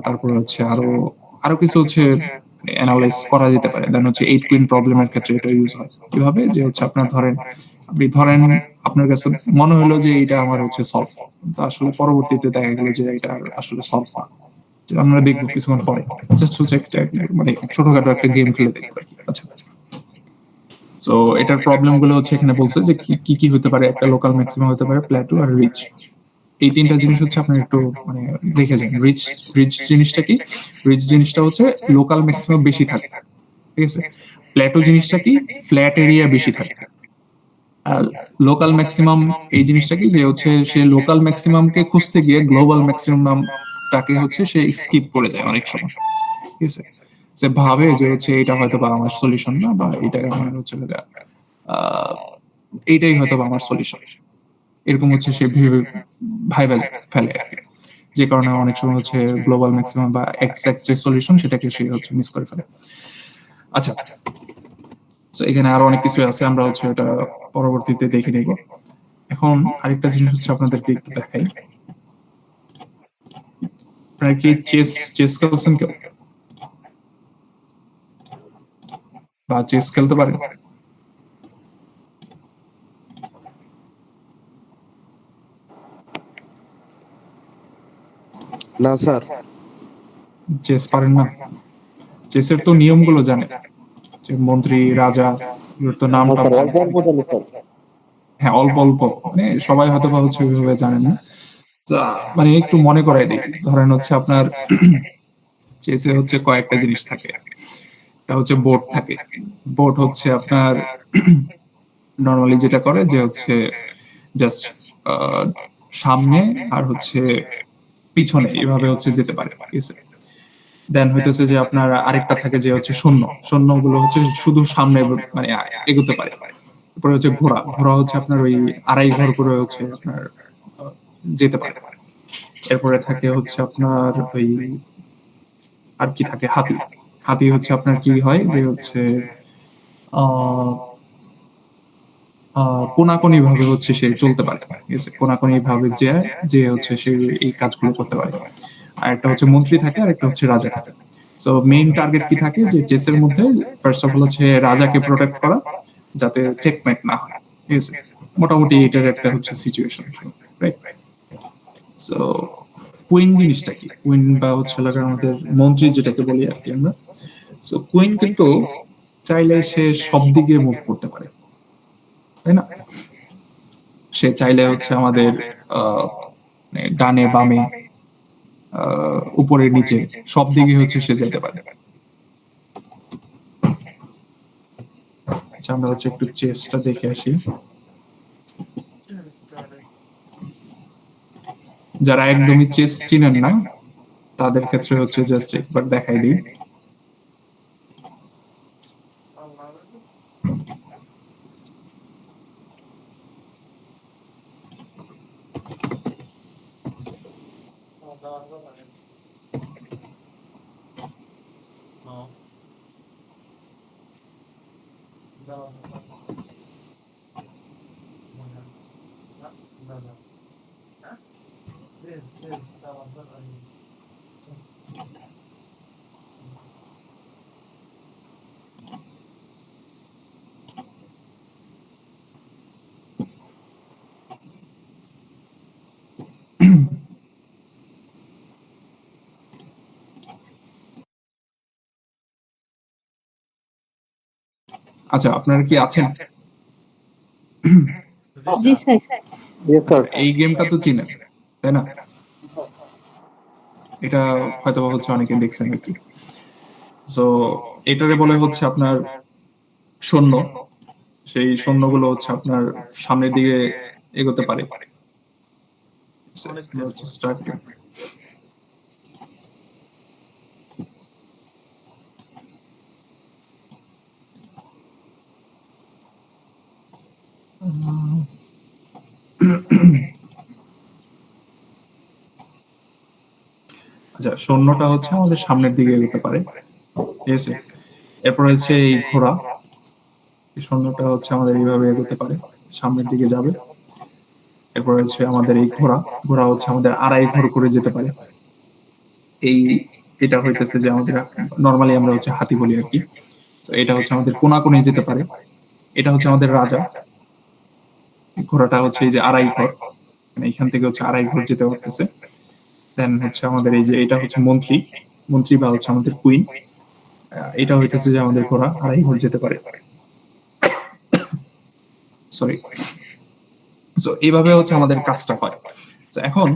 তারপরে হচ্ছে আরো কিছু হচ্ছে অ্যানালাইজ করা যেতে পারে। দেন হচ্ছে 8 কুইন প্রবলেমের ক্ষেত্রে এটা ইউজ হয় কিভাবে, যে হচ্ছে আপনার ধরেন আপনার কাছে মনে হলো যে এটা আমার হচ্ছে সলভ, কিন্তু আসলে পরবর্তীতে দেখা গেল যে এটা আসলে সলভ না। যেটা আমরা দেখবো কিছুক্ষণ পরে, জাস্ট হচ্ছে একটা মানে ছোটখাটো একটা গেম খেলে দেখবো আর কি। আচ্ছা, সো এটার প্রবলেম গুলো হচ্ছে এখানে বলছে যে কি কি হতে পারে। একটা লোকাল ম্যাক্সিমাম হতে পারে, প্ল্যাটো আর রিচ। এই তিনটা জিনিস হচ্ছে আপনার একটু মানে দেখে যান। রিচ জিনিসটা কি? রিচ জিনিসটা হচ্ছে লোকাল ম্যাক্সিমাম বেশি থাকে, ঠিক আছে? প্ল্যাটো জিনিসটা কি? ফ্ল্যাট এরিয়া বেশি থাকে। আর লোকাল ম্যাক্সিমাম এই জিনিসটা কি, যে হচ্ছে সে লোকাল ম্যাক্সিমামকে খুঁজতে গিয়ে গ্লোবাল ম্যাক্সিমামটাকে হচ্ছে সে স্কিপ করে যায় অনেক সময়, ঠিক আছে? সে ভাবে যে হচ্ছে এটা হয়তো বা আমার সলিউশন না, বা এটা আমার হচ্ছে আহ এইটাই হয়তো বা আমার সলিউশন, এরকম হচ্ছে সে ভাইবা ফেলে আর কি। যে কারণে অনেক সময় হচ্ছে গ্লোবাল ম্যাক্সিমাম বা এক্সাক্ট যে সলিউশন সেটাকে সে হচ্ছে মিস করে ফেলে। আচ্ছা, তো এখানে আরো অনেক কিছু আছে, আমরা হচ্ছে এটা পরবর্তীতে দেখে নেব। এখন আরেকটা জিনিস হচ্ছে আপনাদেরকে একটু দেখাই। আপনারা কি চেস খেলছেন কেউ, বা চেস খেলতে পারেন? না স্যার। চেস পারেন না? চেসের তো নিয়মগুলো জানে, যে মন্ত্রী রাজা, এগুলোর তো নাম টাম জানে। হ্যাঁ, অল্প অল্প, মানে সবাই হয়তো বা হচ্ছে ওইভাবে জানেন না। তা মানে একটু মনে করাই দিই। ধরেন হচ্ছে আপনার চেসে হচ্ছে কয়েকটা জিনিস থাকে। এটা হচ্ছে বোর্ড থাকে। বোর্ড হচ্ছে আপনার নর্মালি যেটা করে যে হচ্ছে জাস্ট সামনে আর হচ্ছে পিছনে এভাবে হচ্ছে যেতে পারে, ঠিক আছে? দেন হইতেছে যে আপনার আরেকটা থাকে যে হচ্ছে সৈন্যগুলো হচ্ছে শুধু সামনে মানে এগোতে পারে। তারপরে হচ্ছে ঘোড়া হচ্ছে আপনার ওই আড়াই ঘর করে হচ্ছে আপনার যেতে পারে। এরপরে থাকে হচ্ছে আপনার ওই আর কি থাকে, হাতি হচ্ছে আপনার কি হয় যে হচ্ছে আহ কোনাকুনি ভাবে হচ্ছে সে চলতে পারে, ঠিক আছে? কোনাকুনি ভাবে যে হচ্ছে সে এই কাজগুলো করতে পারে। আর একটা হচ্ছে মন্ত্রী থাকে, আর একটা হচ্ছে রাজা থাকে। সো মেইন টার্গেট কি থাকে, যে চেসের মধ্যে ফার্স্ট অফ অল হচ্ছে রাজাকে প্রোটেক্ট করা, যাতে চেকমেট না হয়, ঠিক আছে? মোটামুটি এটার একটা হচ্ছে সিচুয়েশন, রাইট? সো কুইন জিনিসটা কি? কুইন বা হচ্ছে আমাদের মন্ত্রী যেটাকে বলি আর কি আমরা। সো কুইন কিন্তু চাইলে সে সব দিকে মুভ করতে পারে, তাই না? সে চাইলে হচ্ছে আমাদের মানে ডানে বামে উপরে নিচে সব দিকে হচ্ছে সে যেতে পারে। আচ্ছা, আমরা হচ্ছে একটু চেসটা দেখে আসি। যারা একদমই চেস চিনেন না তাদের ক্ষেত্রে হচ্ছে জাস্ট একবার দেখাই দিই। আচ্ছা, আপনারা কি আছেন? জি স্যার। ইয়েস আচ্ছা, স্যার। এই গেমটা তো চিনেন, তাই না? এটা হয়তোবা হচ্ছে অনেকে দেখছেন আর কি। সো এটারে বলে হচ্ছে আপনার সৈন্য। সেই সৈন্যগুলো হচ্ছে আপনার সামনের দিকে এগোতে পারে। আমরা হচ্ছে স্টার্ট করি। আচ্ছা, সৈন্যটা হচ্ছে আমাদের সামনের দিকে এগোতে পারে, ঠিক আছে? এরপর হচ্ছে এই ঘোড়া, এই সৈন্যটা হচ্ছে আমাদের এইভাবে এগোতে পারে, সামনের দিকে যাবে। এরপর হচ্ছে আমাদের এই ঘোড়া, ঘোড়া হচ্ছে আমাদের আড়াই ঘর করে যেতে পারে। এই এটা হইতেছে যে আমাদের নর্মালি আমরা হচ্ছে হাতি বলি আর কি। তো এটা হচ্ছে আমাদের কোনাকুনি যেতে পারে। এটা হচ্ছে আমাদের রাজা। এই ঘোড়াটা হচ্ছে এই যে আড়াই ঘর, মানে এখান থেকে হচ্ছে আড়াই ঘর যেতে পারতেছে। দেন হচ্ছে আমাদের এই যে এটা হচ্ছে মন্ত্রী, মন্ত্রী বা হচ্ছে আমাদের কুইন। এটা হইতেছে যে আমাদের ঘোড়া আড়াই ঘর যেতে পারে। সরি। সো এইভাবে হচ্ছে আমাদের কাজটা হয়। তো এখন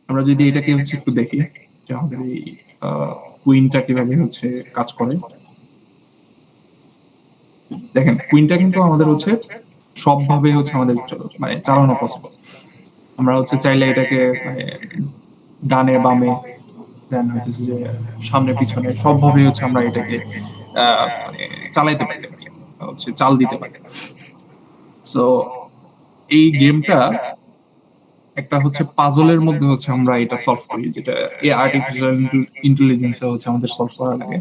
আমরা যদি এটাকে হচ্ছে একটু দেখি যে আমাদের এই কুইনটা কিভাবে হচ্ছে কাজ করে। দেখেন, কুইনটা কিন্তু আমাদের হচ্ছে সবভাবে হচ্ছে আমাদের মানে চালানো পসিবল। আমরা হচ্ছে চাইলে এটাকে মানে ডানে বামে, দেন হইতেছে যে সামনে পিছনে সবভাবে হচ্ছে আমরা এটাকে মানে চালাইতে পারি আর কি, হচ্ছে চাল দিতে পারি। সো এই গেমটা একটা হচ্ছে পাজলের মধ্যে হচ্ছে আমরা এটা সলভ করি, যেটা এই আর্টিফিশিয়াল ইন্টেলিজেন্সে হচ্ছে আমাদের সলভ করা লাগে।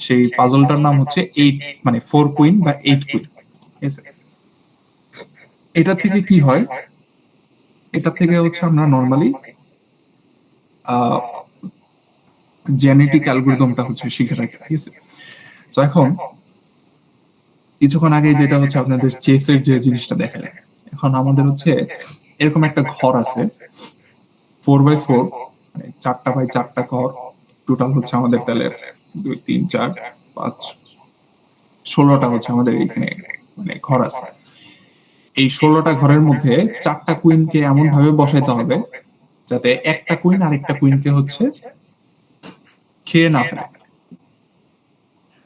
সেই পাজলটার নাম হচ্ছে 8, মানে 4 কুইন বা 8 কুইন। ঠিক আছে? এটা থেকে কি হয়, এটা থেকে হচ্ছে আমরা নরমালি জেনেটিক অ্যালগরিদমটা হচ্ছে শিখে রাখি। ঠিক আছে? তো এখন কিছুক্ষণ আগে যেটা হচ্ছে আপনাদের চেসের যে জিনিসটা দেখালেন, এখন আমাদের হচ্ছে এরকম একটা ঘর আছে 4x4, মানে 4x4 ঘর। টোটাল হচ্ছে আমাদের তাহলে 2 3 4 5 16টা হচ্ছে আমাদের এখানে মানে ঘর আছে। এই 16টা ঘরের মধ্যে 4টা কুইনকে এমন ভাবে বসাইতে হবে যাতে একটা কুইন আরেকটা কুইনকে হচ্ছে খেয়ে না ফেলে।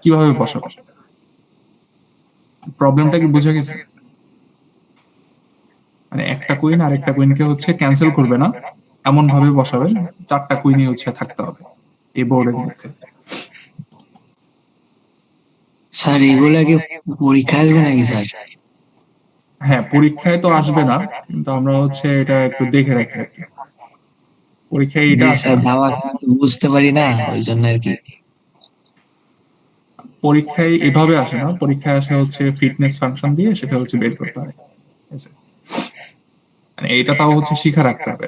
কিভাবে বসাবো? প্রবলেমটা কি বুঝে গেছে? মানে একটা কুইন আরেকটা কুইনকে হচ্ছে ক্যান্সেল করবে না, এমন ভাবে বসাবেন 4টা কুইনই হচ্ছে থাকতে হবে এই বোর্ডের মধ্যে। স্যার এগুলা কি পরীক্ষা আসবে নাকি স্যার? হ্যাঁ, পরীক্ষায় তো আসবে না, কিন্তু আমরা হচ্ছে এটা একটু দেখে রাখি আর কি। পরীক্ষায় এটা জি আসে স্যার, না। ধাওয়া তো বুঝতে পারি না, ওই জন্য আর কি। পরীক্ষায় এভাবে আসে না, পরীক্ষায় আসে হচ্ছে ফিটনেস ফাংশন দিয়ে, সেটা হচ্ছে বের করতে হয়। ঠিক আছে? মানে এটা তাও হচ্ছে শিখা রাখতে হবে।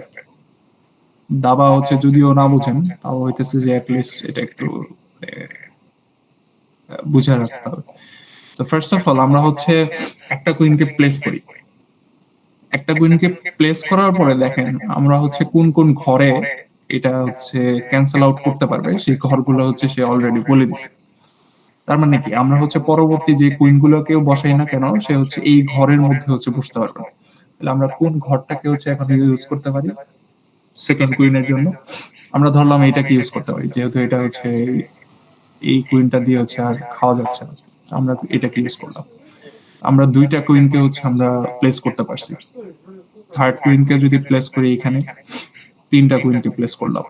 দাবা হচ্ছে যদিও না বুঝেন, তাও হইতেছে যে অ্যাটলিস্ট এটা একটু বুঝে রাখতে হবে। তো ফার্স্ট অফ অল আমরা হচ্ছে একটা কুইনকে প্লেস করি। একটা কুইনকে প্লেস করার পরে দেখেন আমরা হচ্ছে কোন কোন ঘরে এটা হচ্ছে ক্যান্সেল আউট করতে পারবে, সেই ঘরগুলো হচ্ছে সে অলরেডি বলে দিছে। তার মানে কি, আমরা হচ্ছে পরবর্তী যে কুইন গুলোকেও বসাই না কেন, সে হচ্ছে এই ঘরের মধ্যে হচ্ছে বসতে পারবে না। তাহলে আমরা কোন ঘরটাকে হচ্ছে এখন ইউজ করতে পারি সেকেন্ড কুইনের জন্য? আমরা ধরলাম এইটাকে ইউজ করতে পারি, যেহেতু এটা হচ্ছে এই কুইনটা দিয়ে হচ্ছে আর খাওয়া যাচ্ছে না। আমরা এটাকে ইউজ করলাম। আমরা 2টা কুইনকে হচ্ছে আমরা প্লেস করতে পারছি। থার্ড কুইনকে যদি প্লেস করি এখানে, 3টা কুইনকে প্লেস করলাম।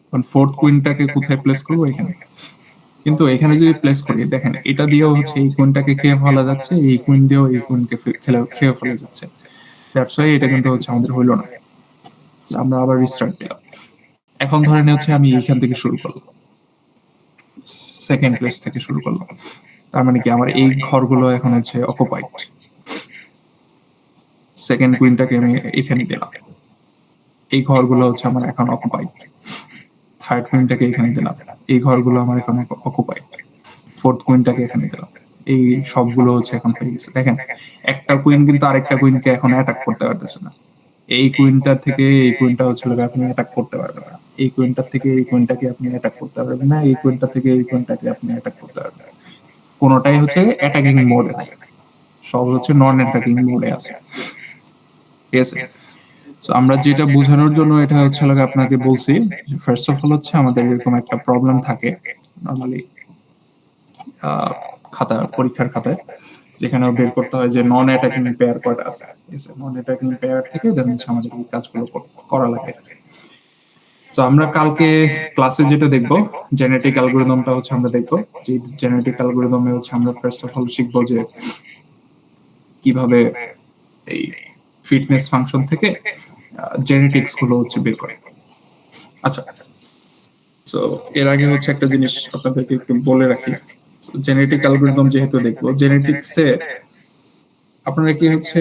এখন ফোর্থ কুইনটাকে কোথায় প্লেস করবো? এখানে। কিন্তু এখানে যদি প্লেস করি, দেখেন এটা দিয়েও হচ্ছে এই কুইনটাকে খেয়ে ফেলা যাচ্ছে, এই কুইন দিয়েও এই কুইনকে খেয়ে ফেলা যাচ্ছে। দ্যাটস ওয়াই এটা কিন্তু হচ্ছে আমাদের হইলো না। আমরা আবার রিস্টার্ট দিলাম। এখন ধরেন হচ্ছে আমি এইখান থেকে শুরু করলাম, সেকেন্ড প্লেস থেকে শুরু করলাম, তার মানে কি আমার এই ঘরগুলো এখন হচ্ছে অকুপাইড। সেকেন্ড কুইনটাকে আমি এখানে দিলাম, এই ঘরগুলো হচ্ছে আমার এখন অকুপাইড। থার্ড কুইনটাকে এখানে দিলাম, এই ঘরগুলো আমার এখন অকুপাইড। ফোর্থ কুইনটাকে এখানে দিলাম, এই সবগুলো হচ্ছে এখন হয়ে গেছে। দেখেন একটা কুইন কিন্তু আরেকটা কুইনকে এখন অ্যাটাক করতে পারতেছে না। এই কুইনটা থেকে এই কুইনটা হচ্ছে আপনি অ্যাটাক করতে পারবেন না, এই কুইনটার থেকে এই কুইনটাকে আপনি অ্যাটাক করতে পারবেন না, এই কুইনটা থেকে এই কুইনটাকে আপনি অ্যাটাক করতে পারবেন না। কোনোটাই হচ্ছে অ্যাটাকিং মোডে নাই, সব হচ্ছে নন অ্যাটাকিং মোডে আছে। ঠিক আছে, তো আমরা যেটা বোঝানোর জন্য এটা হচ্ছে আপনাকে বলছি, ফার্স্ট অফ অল হচ্ছে আমাদের এরকম একটা প্রবলেম থাকে নর্মালি পরীক্ষার খাতায়, যেখানে বের করতে হয় যে নন অ্যাটাকিং পেয়ার কয়টা আছে। ঠিক আছে, নন অ্যাটাকিং পেয়ার থেকে দেন হচ্ছে আমাদের এই কাজগুলো করা লাগে। সো আমরা কালকে ক্লাসে যেটা দেখবো, জেনেটিক অ্যালগরিদমটা হচ্ছে আমরা দেখবো, যে জেনেটিক অ্যালগরিদমে হচ্ছে আমরা ফার্স্ট অফ অল শিখবো যে কিভাবে এই ফিটনেস ফাংশন থেকে জেনেটিক্স গুলো হচ্ছে বের করে। আচ্ছা, সো এর আগে হচ্ছে একটা জিনিস আপনাদেরকে একটু বলে রাখি, জেনেটিক অ্যালগরিদম যেহেতু দেখবো, জেনেটিক্সে আপনারা কি হচ্ছে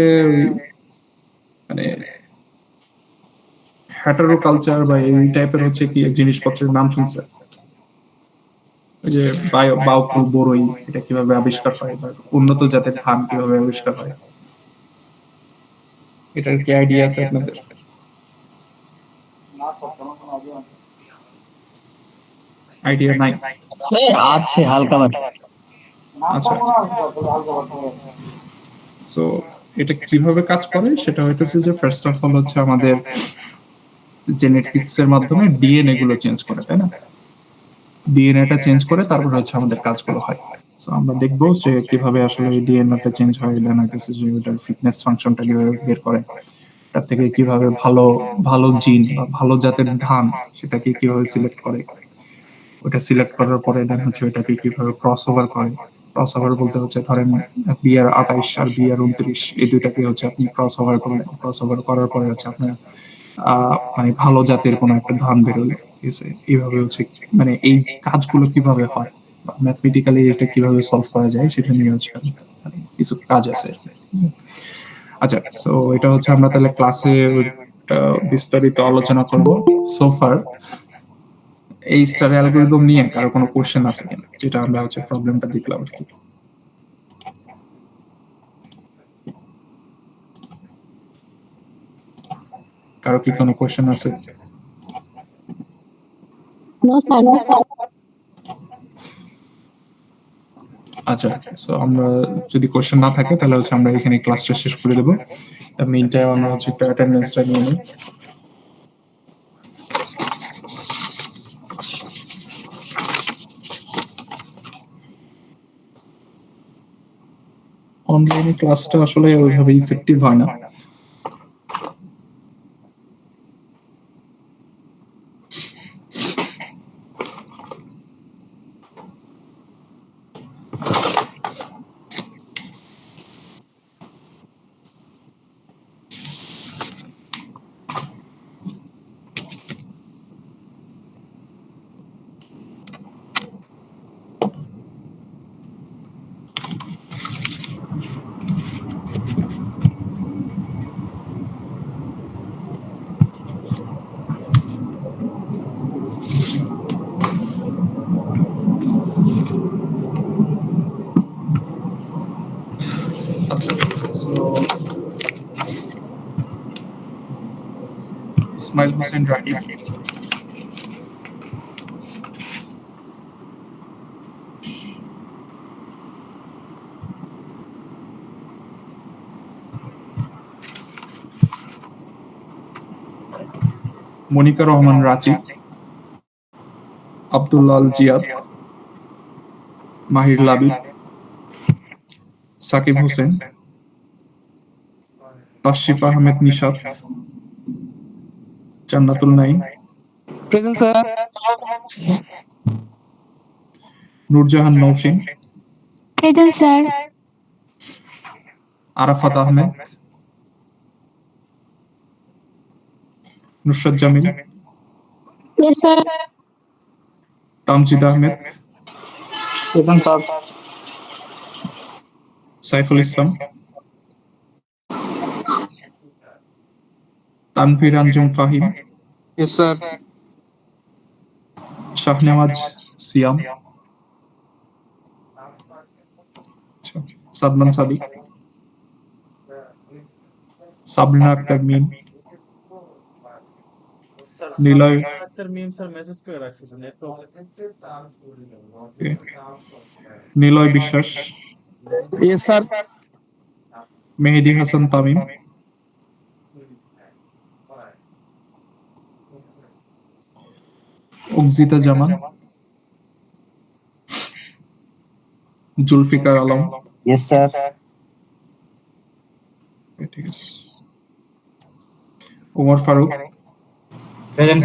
মানে হ্যাটারো কালচার বা এই টাইপের হচ্ছে কি জিনিসপত্রের নাম শুনছে? ওই যে বাউকুল বড়ই, এটা কিভাবে আবিষ্কার হয়, বা উন্নত জাতের ধান কিভাবে আবিষ্কার হয়, এটার কি আইডিয়া আছে আপনাদের? আইডিয়া নাই? আছে হালকা পাতলা। আচ্ছা, সো এটা কিভাবে কাজ করে সেটা হইতেছে যে ফার্স্ট অফ অল হচ্ছে আমাদের জেনেটিক্স এর মাধ্যমে ডিএনএ গুলো চেঞ্জ করে, তাই না? ডিএনএটা চেঞ্জ করে তারপর হচ্ছে আমাদের কাজগুলো হয়। সো আমরা দেখবো যে কিভাবে আসলে এই ডিএনএটা চেঞ্জ হয়, দেন হইতেছে যে ওটার ফিটনেস ফাংশনটা কিভাবে বের করে, তার থেকে কিভাবে ভালো ভালো জিন বা ভালো জাতের ধান সেটাকে কিভাবে সিলেক্ট করে, ওটা সিলেক্ট করার পরে দেন হচ্ছে ওটাকে কিভাবে ক্রস ওভার করে। ক্রস ওভার বলতে হচ্ছে ধরেন বিআর 28 আর বিআর 29, এই দুইটাকে হচ্ছে আপনি ক্রস ওভার করলেন, ক্রস ওভার করার পরে হচ্ছে আপনার মানে ভালো জাতের কোনো একটা ধান বেরোলো। ঠিক আছে, এইভাবে হচ্ছে মানে এই কাজগুলো কিভাবে হয়, ম্যাথমেটিক্যালি এটা কিভাবে সলভ করা যায় সেটা নিয়ে হচ্ছে মানে কিছু কাজ আছে। আচ্ছা, সো এটা হচ্ছে আমরা তাহলে ক্লাসে বিস্তারিত আলোচনা করব। সোফার এই স্টার অ্যালগরিদম নিয়ে কারো কোনো কোশ্চেন আছে কিনা, যেটা আমরা হচ্ছে প্রবলেমটা দেখলাম আর কি। কারো কি কোনো কোশ্চেন আছে? No sir. আচ্ছা, সো আমরা যদি কোশ্চেন না থাকে তাহলে হচ্ছে আমরা এখানে ক্লাসটা শেষ করে দেবো। তার মেইন টাইম আমরা হচ্ছে একটা অ্যাটেন্ডেন্সটা নিয়ে নিই। অনলাইনে ক্লাসটা আসলে ওইভাবে ইফেক্টিভ হয় না। আচ্ছা, so Ismail Hossain Rakib, Monica Rahman Rachi, Abdullah Al Ziad, Mahir Labib, Sakib Hossain, Tashrif Ahmed Nishat, Jannatul Naim, present sir. Nurjahan Naushin, present sir. Arafat Ahmed, Nusrat Jamil, Yes, sir. Tamjid Ahmed, Present, sir. Saiful Islam, Tanvir Anjum Fahim, Yes, sir. Shahnewaz Siam, আচ্ছা, Sadman Sadiq, Sabrina Akter Mim, sir Niloy, sir Mim sir message করে রাখছে স্যার নেটওয়ার্ক নিলয় বিশ্বাস, Yes, sir. মেহেদী হাসান তামিম, অক্সিতা জামান, জুলফিকার আলম, Yes, sir. ঠিক আছে, ওমর ফারুক, Present,